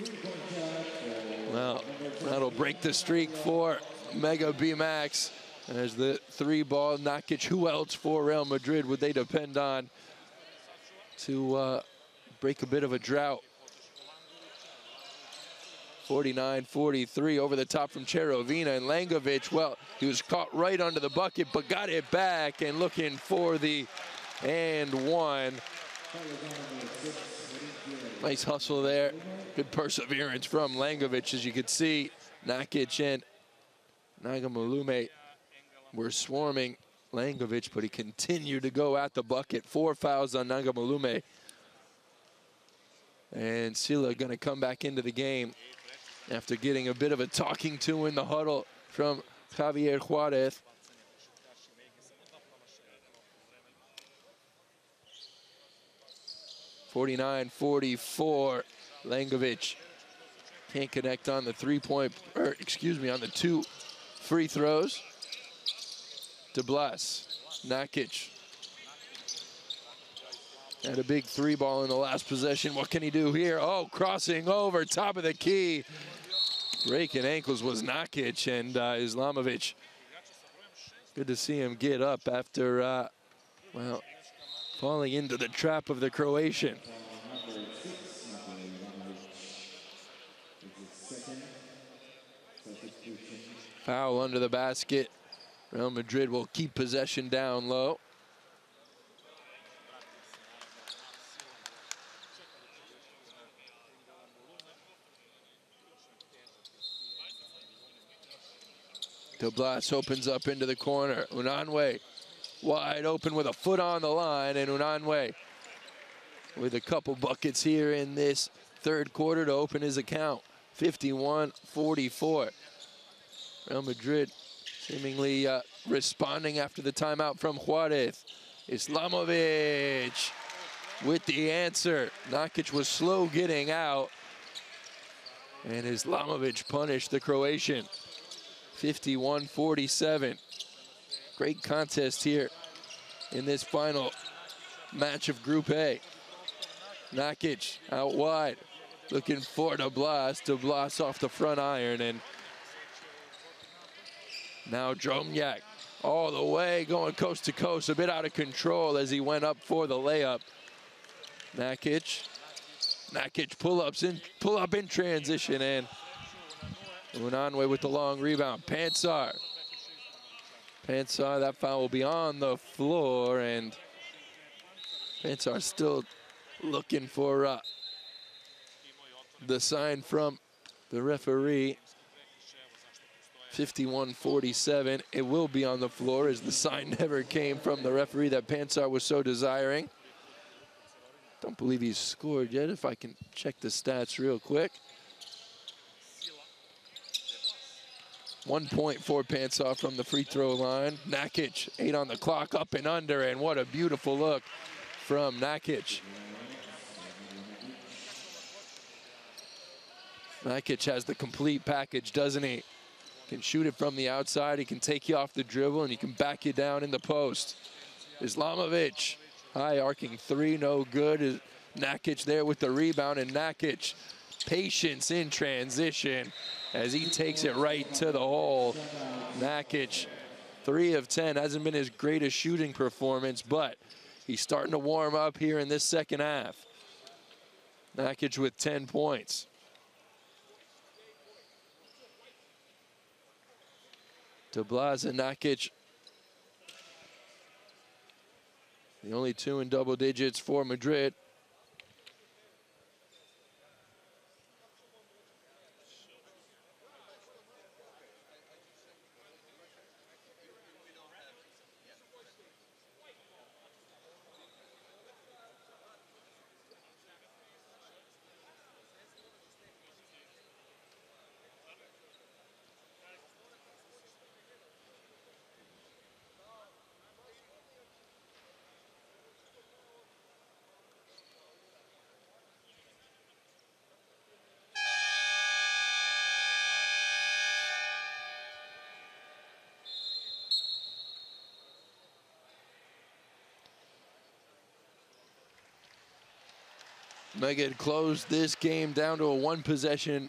Well, that'll break the streak for Mega Bemax. As the 3-ball, Nakic, who else for Real Madrid would they depend on to break a bit of a drought. 49-43 over the top from Cherovina, and Langovic, well, he was caught right under the bucket, but got it back and looking for the and one. Nice hustle there. Good perseverance from Langovic, as you could see. Nakic and Nagamalume were swarming Langovic, but he continued to go at the bucket. 4 fouls on Nagamalume. And Sila gonna come back into the game after getting a bit of a talking to in the huddle from Javier Juarez. (49-44). Langovic can't connect on the on the 2 free throws. De Blas, Nakic had a big 3 ball in the last possession. What can he do here? Oh, crossing over, top of the key. Breaking ankles was Nakic, and Islamovic. Good to see him get up after, well, falling into the trap of the Croatian. Foul under the basket. Real Madrid will keep possession down low. De Blas opens up into the corner. Unanue wide open with a foot on the line, and Unanue with a couple buckets here in this third quarter to open his account. 51-44. Real Madrid seemingly responding after the timeout from Juarez. Islamovic with the answer. Nakic was slow getting out, and Islamovic punished the Croatian. 51-47. Great contest here in this final match of Group A. Nakic out wide, looking for De Blas. De Blas off the front iron, and now Dromyak all the way, going coast to coast, a bit out of control as he went up for the layup. Nakic pull up in transition, and Unanue with the long rebound. Pansar, that foul will be on the floor, and Pansar still looking for the sign from the referee. 51-47. It will be on the floor, as the sign never came from the referee that Pansar was so desiring. Don't believe he's scored yet, if I can check the stats real quick. 1 point for Pansar from the free throw line. Nakic, 8 on the clock, up and under, and what a beautiful look from Nakic. Nakic has the complete package, doesn't he? Can shoot it from the outside, he can take you off the dribble, and he can back you down in the post. Islamovic, high arcing 3, no good. Nakic there with the rebound, and Nakic, patience in transition as he takes it right to the hole. Nakic, 3 of 10, hasn't been his greatest shooting performance, but he's starting to warm up here in this second half. Nakic with 10 points. De Blas and Nakic, the only 2 in double digits for Madrid. Megan closed this game down to a 1-possession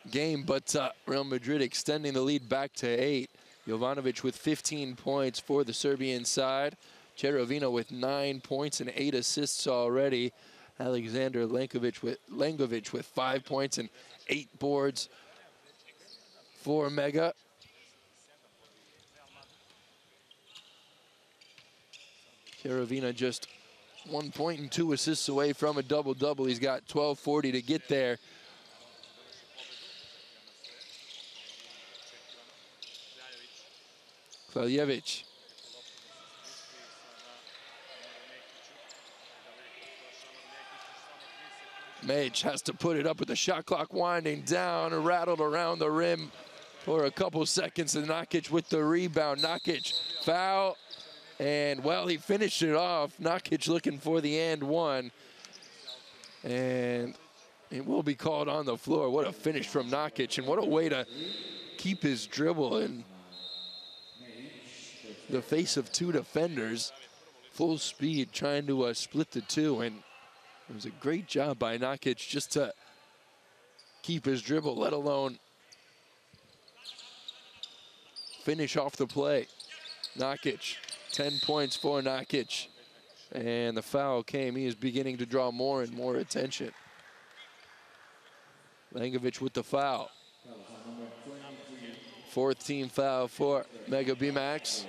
game, but Real Madrid extending the lead back to 8. Jovanovic with 15 points for the Serbian side. Cherovina with 9 points and 8 assists already. Alexander Lengovic with 5 points and 8 boards for Mega. Caravina just 1 point and 2 assists away from a double-double. He's got 12:40 to get there. Kraljevic. Mage has to put it up with the shot clock winding down, rattled around the rim for a couple seconds, and Nakic with the rebound. Nakic, foul, and well, he finished it off. Nakic looking for the and one, and it will be called on the floor. What a finish from Nakic, and what a way to keep his dribble in the face of 2 defenders. Full speed, trying to split the 2, and it was a great job by Nakic just to keep his dribble, let alone finish off the play. Nakic, 10 points for Nakic. And the foul came. He is beginning to draw more and more attention. Lengovic with the foul. 4th team foul for Mega Bemax.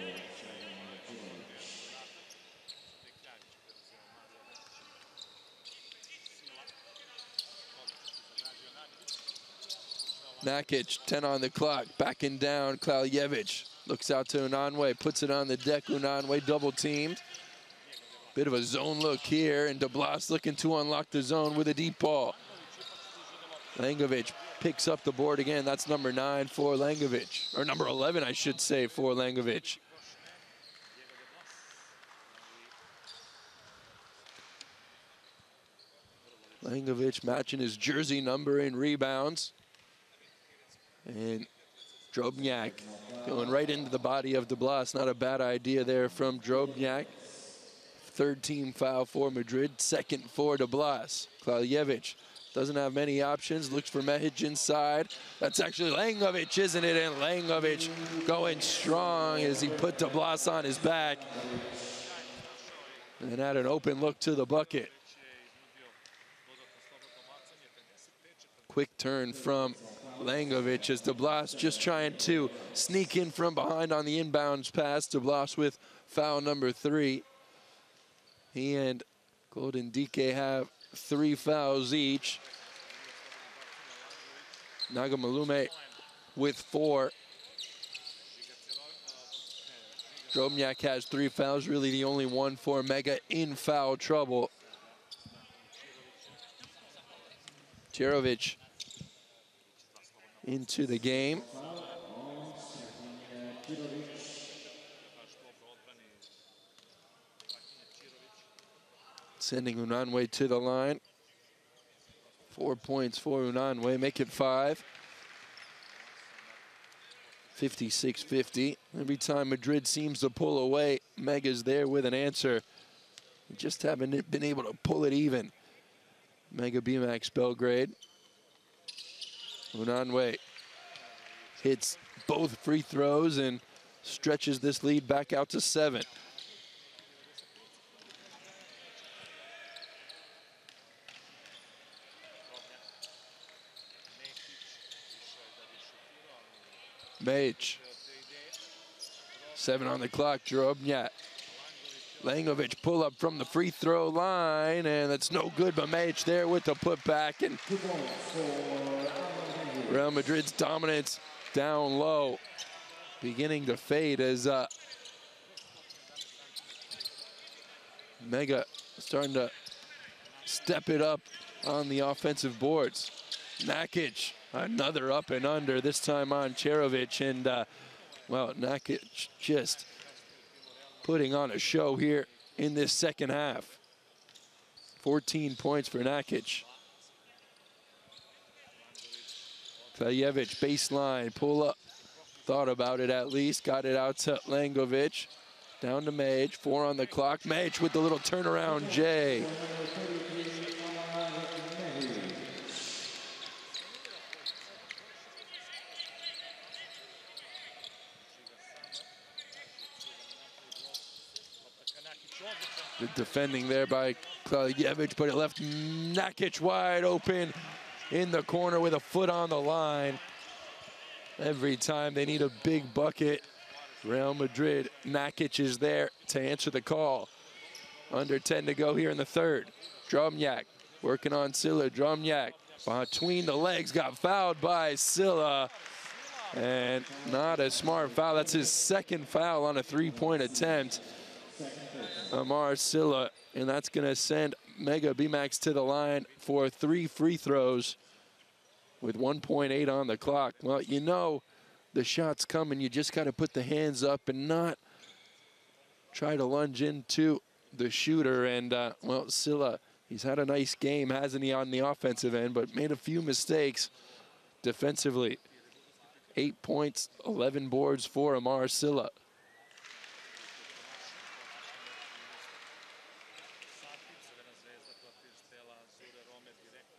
Nakic, 10 on the clock, backing down. Kraljevic looks out to Unanue, puts it on the deck. Unanue double teamed. Bit of a zone look here, and DeBlas looking to unlock the zone with a deep ball. Lengovic picks up the board again. That's number 9 for Lengovic, or number 11, I should say, for Lengovic. Lengovic matching his jersey number in rebounds. And Drobnjak going right into the body of DeBlas. Not a bad idea there from Drobnjak. 3rd team foul for Madrid, 2nd for DeBlas. Kraljevic doesn't have many options, looks for Mehic inside. That's actually Lengovic, isn't it? And Lengovic going strong as he put DeBlas on his back and had an open look to the bucket. Quick turn from Lengovic as DeBlas just trying to sneak in from behind on the inbounds pass. DeBlas with foul number 3. He and Golden Dike have 3 fouls each. Nagamalume with 4. Drobnjak has 3 fouls, really the only one for Mega in foul trouble. Jerovic into the game. Sending Unanue to the line. 4 points for Unanue, make it 5. 56-50. Every time Madrid seems to pull away, Mega's there with an answer. We just haven't been able to pull it even. Mega Bemax Belgrade. Unanue hits both free throws and stretches this lead back out to 7. Mage. 7 on the clock, Drobnjak. Lengovic pull up from the free throw line, and that's no good, but Mage there with the putback, and Real Madrid's dominance down low beginning to fade as Mega starting to step it up on the offensive boards. Nakic, another up and under, this time on Jerovic, and well, Nakic just putting on a show here in this second half. 14 points for Nakic. Kraljevic, baseline, pull up. Thought about it at least, got it out to Lengovic. Down to Mage, 4 on the clock. Mage with the little turnaround J. The defending there by Klaljevich, but it left Nakic wide open in the corner with a foot on the line. Every time they need a big bucket, Real Madrid, Nakic is there to answer the call. Under 10 to go here in the third. Drumyak working on Silla. Drumyak between the legs, got fouled by Silla. And not a smart foul. That's his second foul on a three-point attempt. Amar Silla, and that's going to send Mega Bemax to the line for 3 free throws with 1.8 on the clock. Well, you know the shot's coming. You just got to put the hands up and not try to lunge into the shooter. And, well, Silla, he's had a nice game, hasn't he, on the offensive end, but made a few mistakes defensively. 8 points, 11 boards for Amar Silla.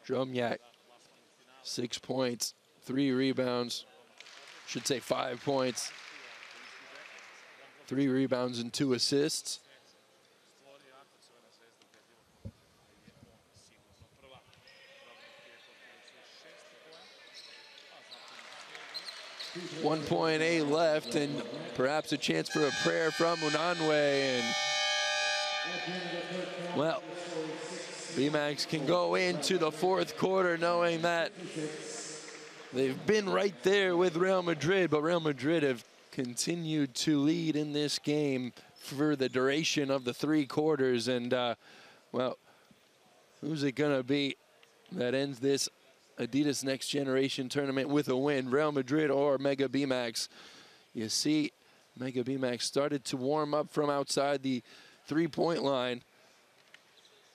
Drumyak, 6 points, 3 rebounds. Should say 5 points, 3 rebounds and 2 assists. .8 left, and perhaps a chance for a prayer from Unanwe. And well, Bemax can go into the fourth quarter knowing that they've been right there with Real Madrid, but Real Madrid have continued to lead in this game for the duration of the 3 quarters. And, well, who's it going to be that ends this Adidas Next Generation tournament with a win, Real Madrid or Mega Bemax? You see, Mega Bemax started to warm up from outside the 3-point line.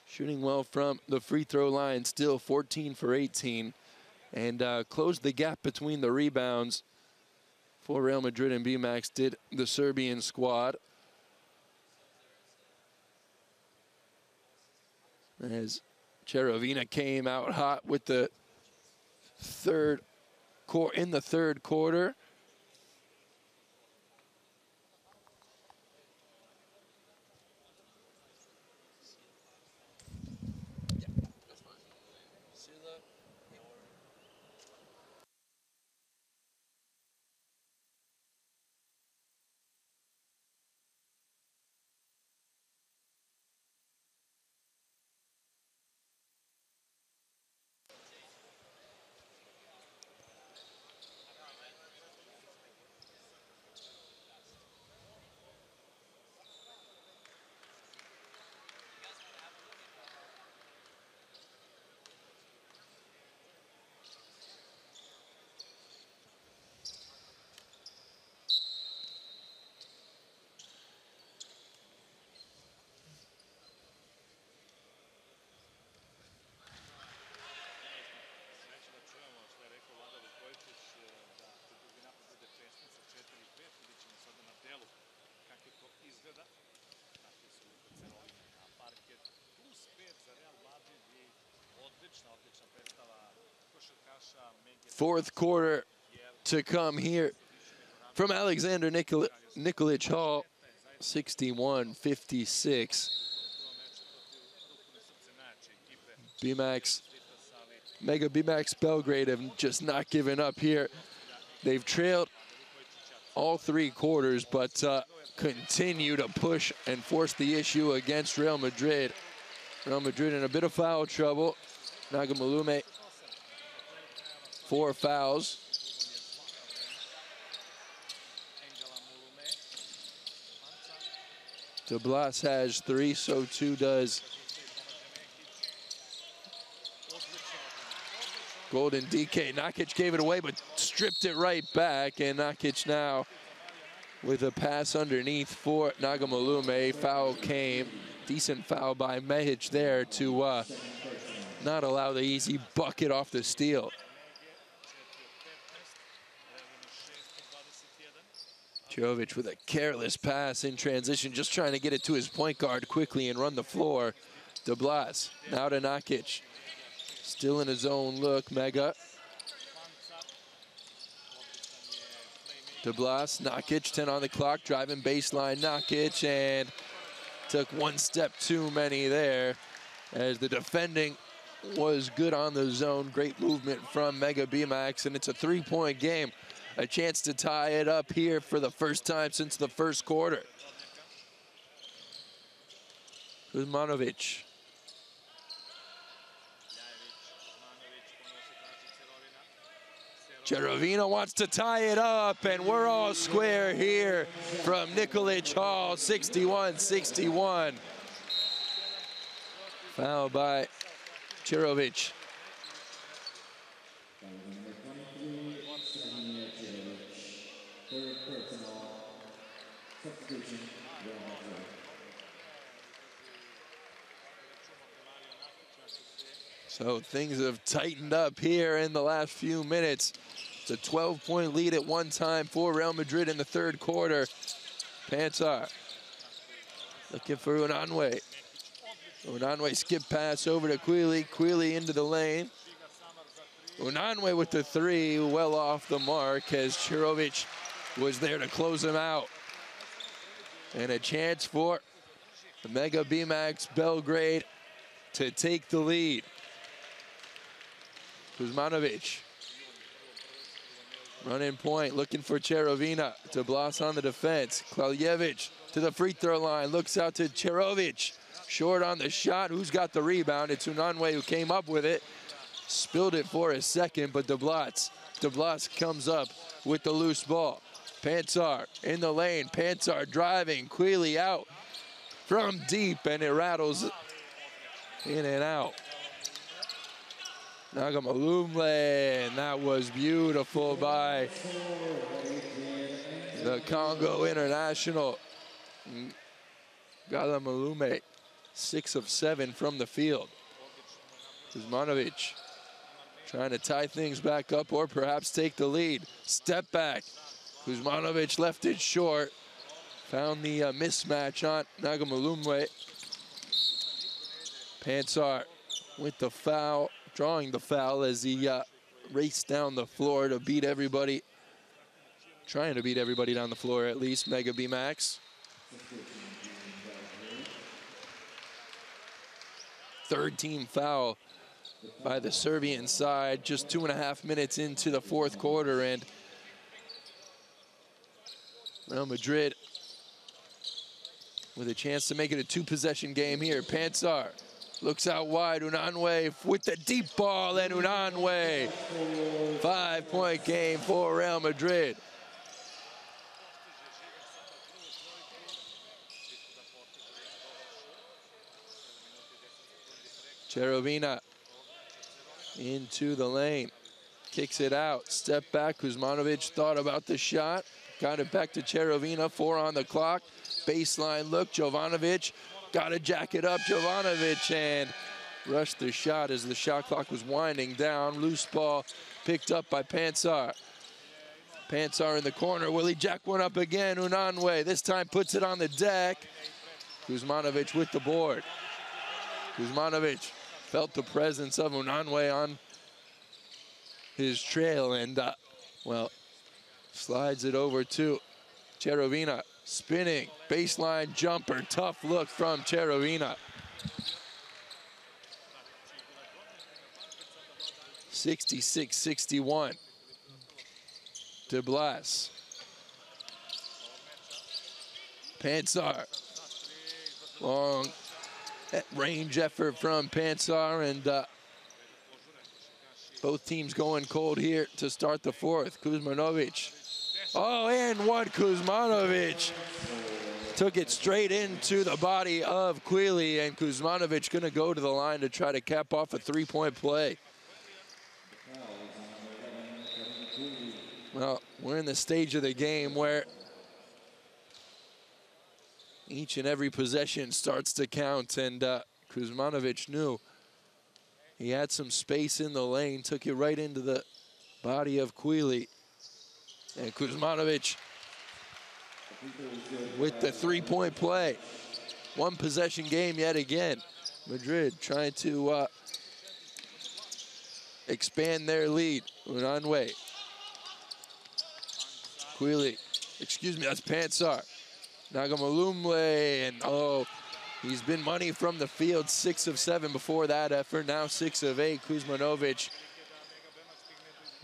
Shooting well from the free throw line, still 14 for 18. And closed the gap between the rebounds for Real Madrid and Bemax did the Serbian squad. As Cherovina came out hot with the third quarter. Fourth quarter to come here from Alexander Nikolic Hall, 61-56. Bemax, Mega Bemax Belgrade have just not given up here. They've trailed all 3 quarters, but continue to push and force the issue against Real Madrid. Real Madrid in a bit of foul trouble. Nagamalume, 4 fouls. De Blas has 3, so too does Golden DK. Nakic gave it away, but stripped it right back, and Nakic now with a pass underneath for Nagamalume. Foul came. Decent foul by Mehic there to not allow the easy bucket off the steal. Jovic with a careless pass in transition, just trying to get it to his point guard quickly and run the floor. De Blas, now to Nakic. Still in his own look, Mega. De Blas, Nakic, 10 on the clock, driving baseline, Nakic, and Took one step too many there as the defending was good on the zone. Great movement from Mega Bemax, and it's a three-point game. A chance to tie it up here for the first time since the first quarter. Kuzmanovic. Cherovina wants to tie it up, and we're all square here from Nikolic Hall, 61-61. Foul by Cherovic. So things have tightened up here in the last few minutes. It's a 12-point lead at one time for Real Madrid in the third quarter. Pansar looking for Unanue. Unanue skip pass over to Quealy. Quealy into the lane. Unanue with the three, well off the mark as Cherovic was there to close him out. And a chance for the Mega Bemax Belgrade to take the lead. Kuzmanovic. Running point, looking for Cherovina. To Blas on the defense. Klaljevic to the free throw line. Looks out to Cherovic. Short on the shot. Who's got the rebound? It's Unanue who came up with it. Spilled it for a second, but De Blas comes up with the loose ball. Pansar in the lane. Pansar driving. Quealy out from deep, and it rattles in and out. Nagamalumle, and that was beautiful by the Congo international. Galamalume, 6 of 7 from the field. Kuzmanovic trying to tie things back up or perhaps take the lead. Step back. Kuzmanovic left it short. Found the mismatch on Nagamalumle. Pansar with the foul, drawing the foul as he raced down the floor to beat everybody. Trying to beat everybody down the floor at least, Mega Bemax. Third team foul by the Serbian side, just 2.5 minutes into the fourth quarter, and Real Madrid with a chance to make it a two-possession game here. Pansar looks out wide, Unanue with the deep ball, and Unanue, 5-point game for Real Madrid. Cherovina into the lane, kicks it out, step back. Kuzmanovic thought about the shot, got it back to Cherovina, 4 on the clock. Baseline look, Jovanovic got to jack it up. Jovanovic and rushed the shot as the shot clock was winding down. Loose ball picked up by Pansar. Pansar in the corner. Will he jack one up again? Unanue this time puts it on the deck. Kuzmanovic with the board. Kuzmanovic felt the presence of Unanue on his trail and, well, slides it over to Cherovina. Spinning, baseline jumper, tough look from Cherovina. 66-61. De Blas. Pansar. Long range effort from Pansar, and both teams going cold here to start the fourth. Kuzmanovic. Oh, and one. Kuzmanovic took it straight into the body of Quealy, and Kuzmanovic going to go to the line to try to cap off a three-point play. Well, we're in the stage of the game where each and every possession starts to count, and Kuzmanovic knew he had some space in the lane, took it right into the body of Quealy. And Kuzmanovic with the three-point play. One possession game yet again. Madrid trying to expand their lead. Unanue. Quealy, excuse me, that's Pansar. Nagamalumle, and He's been money from the field, 6 of 7 before that effort, now 6 of 8. Kuzmanovic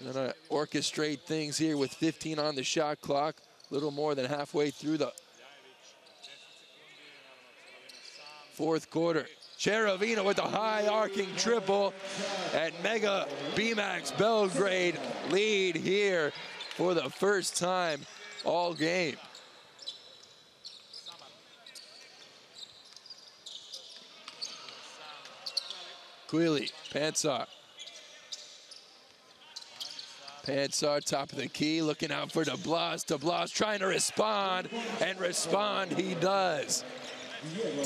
gonna orchestrate things here with 15 on the shot clock, a little more than halfway through the fourth quarter. Cherovina with a high arcing triple, and Mega Bemax Belgrade lead here for the first time all game. Quealy, Pansar. Pansar, top of the key, looking out for DeBlas. DeBlas trying to respond, and respond he does.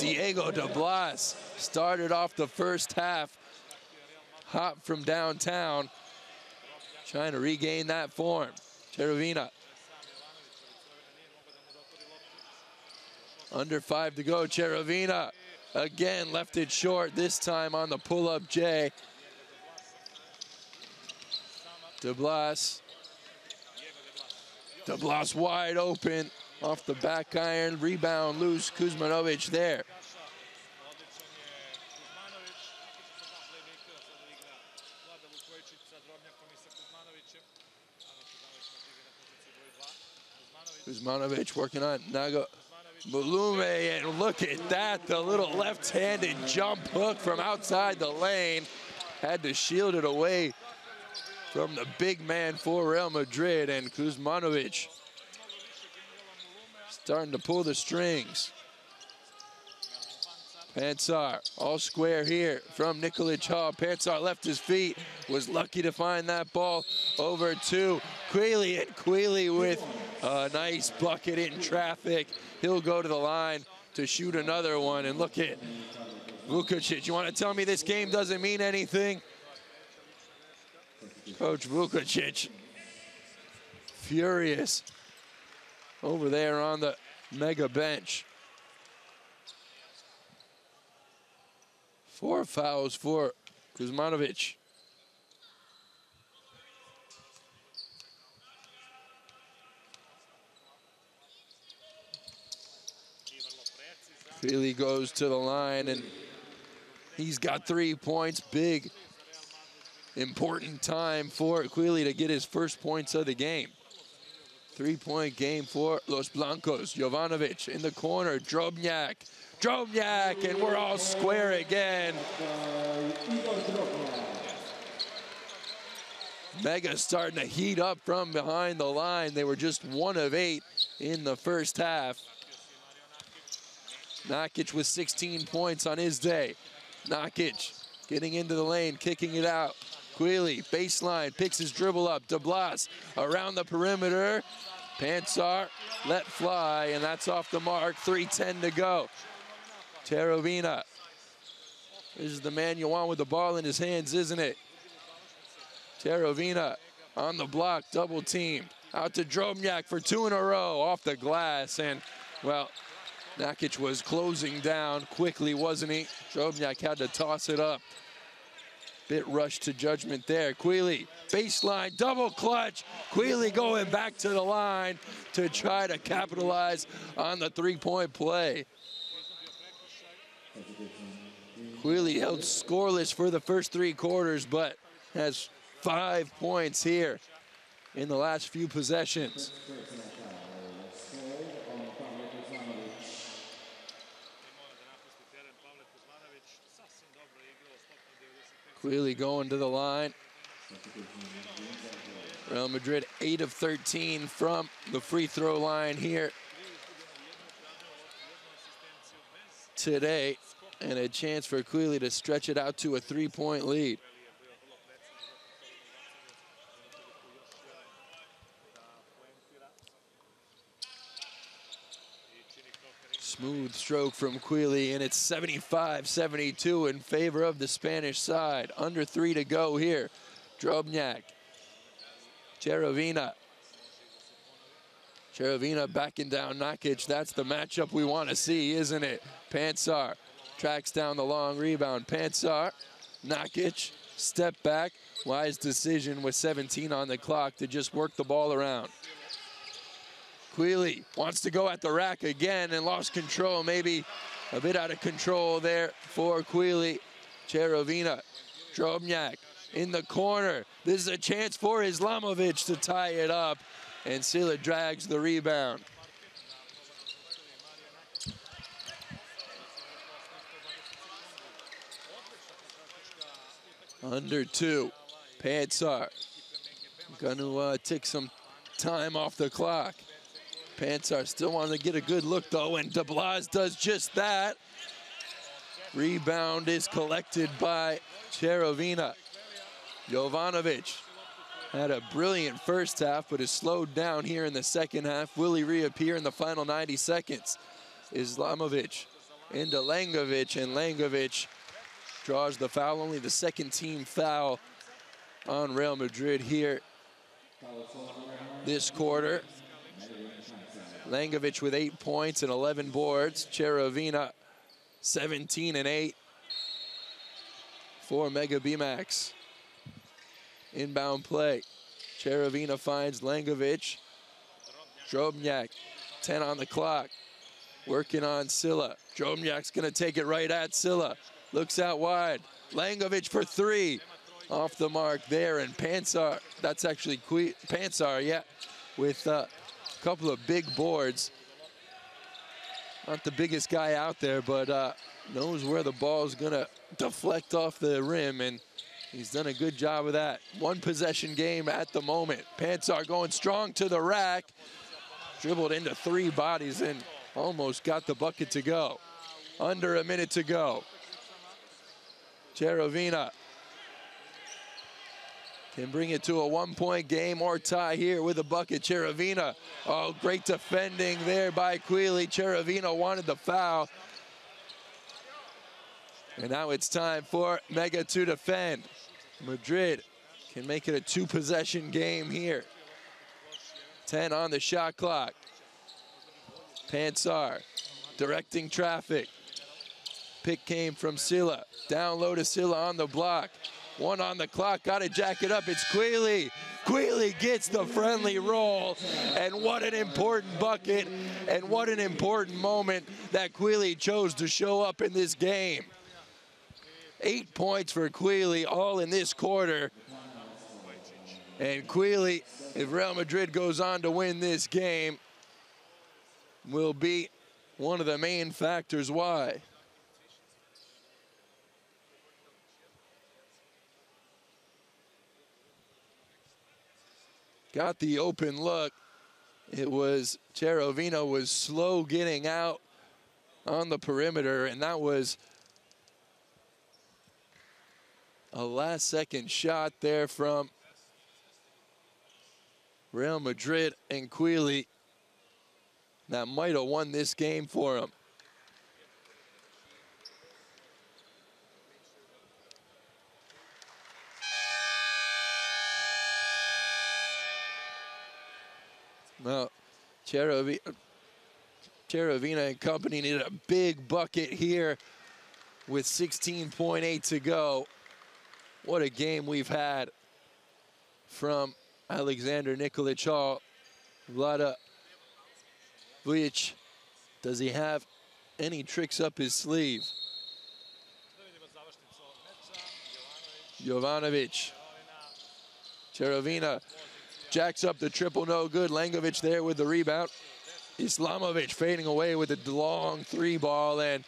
Diego DeBlas started off the first half, hot from downtown, trying to regain that form. Cherovina. Under 5 to go, Cherovina. Again, left it short, this time on the pull-up J. DeBlas. DeBlas wide open, off the back iron, rebound loose, Kuzmanovic there. Kuzmanovic working on Naga Malume, and look at that, the little left-handed jump hook from outside the lane. Had to shield it away from the big man for Real Madrid, and Kuzmanovic starting to pull the strings. Pansar, all square here from Nikolic Hall. Pansar left his feet, was lucky to find that ball over to Quealy, and Quealy with a nice bucket in traffic. He'll go to the line to shoot another one, and look at Vukacic. You want to tell me this game doesn't mean anything? Coach Vukacic, furious over there on the mega bench. 4 fouls for Kuzmanovic. Quealy goes to the line, and he's got 3 points. Big, important time for Quealy to get his first points of the game. 3-point game for Los Blancos. Jovanovic in the corner, Drobnjak, and we're all square again. Mega starting to heat up from behind the line. They were just 1 of 8 in the first half. Nakic with 16 points on his day. Nakic getting into the lane, kicking it out. Quealy, baseline, picks his dribble up. DeBlas around the perimeter. Pansar let fly, and that's off the mark. 3:10 to go. Cherovina. This is the man you want with the ball in his hands, isn't it? Cherovina on the block, double team. Out to Drobnjak for 2 in a row, off the glass, and, well, Nakic was closing down quickly, wasn't he? Drobnjak had to toss it up. Bit rushed to judgment there. Quealy, baseline, double clutch. Quealy going back to the line to try to capitalize on the 3-point play. Quealy held scoreless for the first 3 quarters, but has 5 points here in the last few possessions. Quealy going to the line. Real Madrid 8 of 13 from the free throw line here today, and a chance for Quealy to stretch it out to a 3-point lead. Smooth stroke from Quealy, and it's 75-72 in favor of the Spanish side. Under 3 to go here. Drobnjak, Cherovina. Cherovina backing down Nakic. That's the matchup we want to see, isn't it? Pansar tracks down the long rebound. Pansar, Nakic, step back. Wise decision with 17 on the clock to just work the ball around. Quealy wants to go at the rack again and lost control. Maybe A bit out of control there for Quealy. Cherovina, Drobnjak in the corner. This is a chance for Islamovic to tie it up, and Silla drags the rebound. Under 2, Pansar gonna take some time off the clock. Pansar still wanting to get a good look though, and De Blas does just that. Rebound is collected by Cherovina. Jovanovic had a brilliant first half, but is slowed down here in the second half. Will he reappear in the final 90 seconds? Islamovic into Langovic, and Langovic draws the foul, only the second team foul on Real Madrid here this quarter. Langovic with 8 points and 11 boards. Cherovina 17 and 8 for Mega Bemax. Inbound play. Cherovina finds Langovic. Drobnjak, 10 on the clock. Working on Silla. Drobnjak's gonna take it right at Silla. Looks out wide. Langovic for 3. Off the mark there, and Pansar, that's actually Pansar, yeah, with a couple of big boards. Not the biggest guy out there, but knows where the ball's gonna deflect off the rim, and he's done a good job of that. One possession game at the moment. Pansar going strong to the rack. Dribbled into 3 bodies and almost got the bucket to go. Under a minute to go. Cherovina can bring it to a 1-point game or tie here with a bucket. Cherovina, oh, great defending there by Quealy. Cherovina wanted the foul. And now it's time for Mega to defend. Madrid can make it a 2-possession game here. 10 on the shot clock. Pansar directing traffic. Pick came from Silla. Down low to Silla on the block. 1 on the clock, got to jack it up. It's Quealy. Quealy gets the friendly roll. And what an important bucket, and what an important moment that Quealy chose to show up in this game. 8 points for Quealy, all in this quarter. And Quealy, if Real Madrid goes on to win this game, will be one of the main factors why. Got the open look. It was Cherovina was slow getting out on the perimeter, and that was a last-second shot there from Real Madrid, and Quealy that might have won this game for him. Well, Cherovina and company needed a big bucket here with 16.8 to go. What a game we've had from Alexander Nikolic Hall. Vlada Vujic, does he have any tricks up his sleeve? Jovanovic. Cherovina jacks up the triple, no good. Langovic there with the rebound. Islamovic fading away with a long 3-ball, and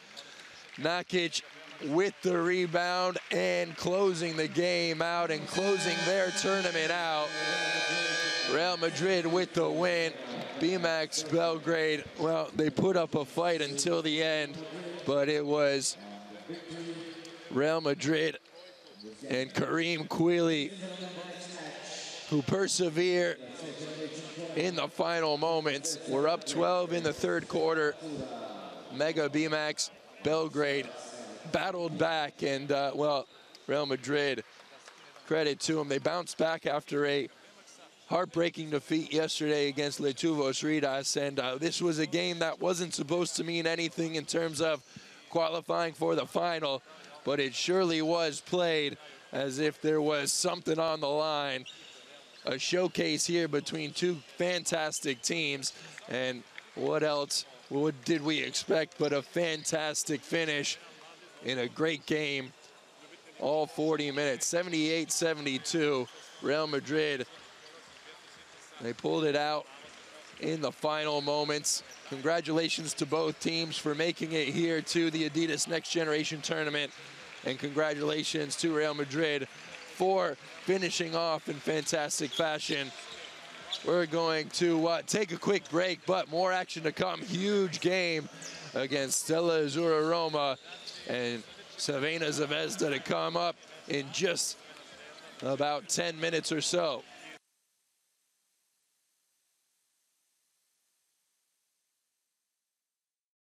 Nakic with the rebound and closing the game out and closing their tournament out. Real Madrid with the win. Bemax Belgrade, well, they put up a fight until the end, but it was Real Madrid and Kareem Quealy who persevere in the final moments. We're up 12 in the third quarter. Mega Bemax Belgrade battled back, and well, Real Madrid, credit to them. They bounced back after a heartbreaking defeat yesterday against Letuvos Ridas, and this was a game that wasn't supposed to mean anything in terms of qualifying for the final, but it surely was played as if there was something on the line. A showcase here between two fantastic teams, and what else what did we expect but a fantastic finish in a great game. All 40 minutes, 78-72, Real Madrid. They pulled it out in the final moments. Congratulations to both teams for making it here to the Adidas Next Generation Tournament. And congratulations to Real Madrid for finishing off in fantastic fashion. We're going to take a quick break, but more action to come. Huge game against Stella Azzurra Roma and Cervena Zvezda to come up in just about 10 minutes or so.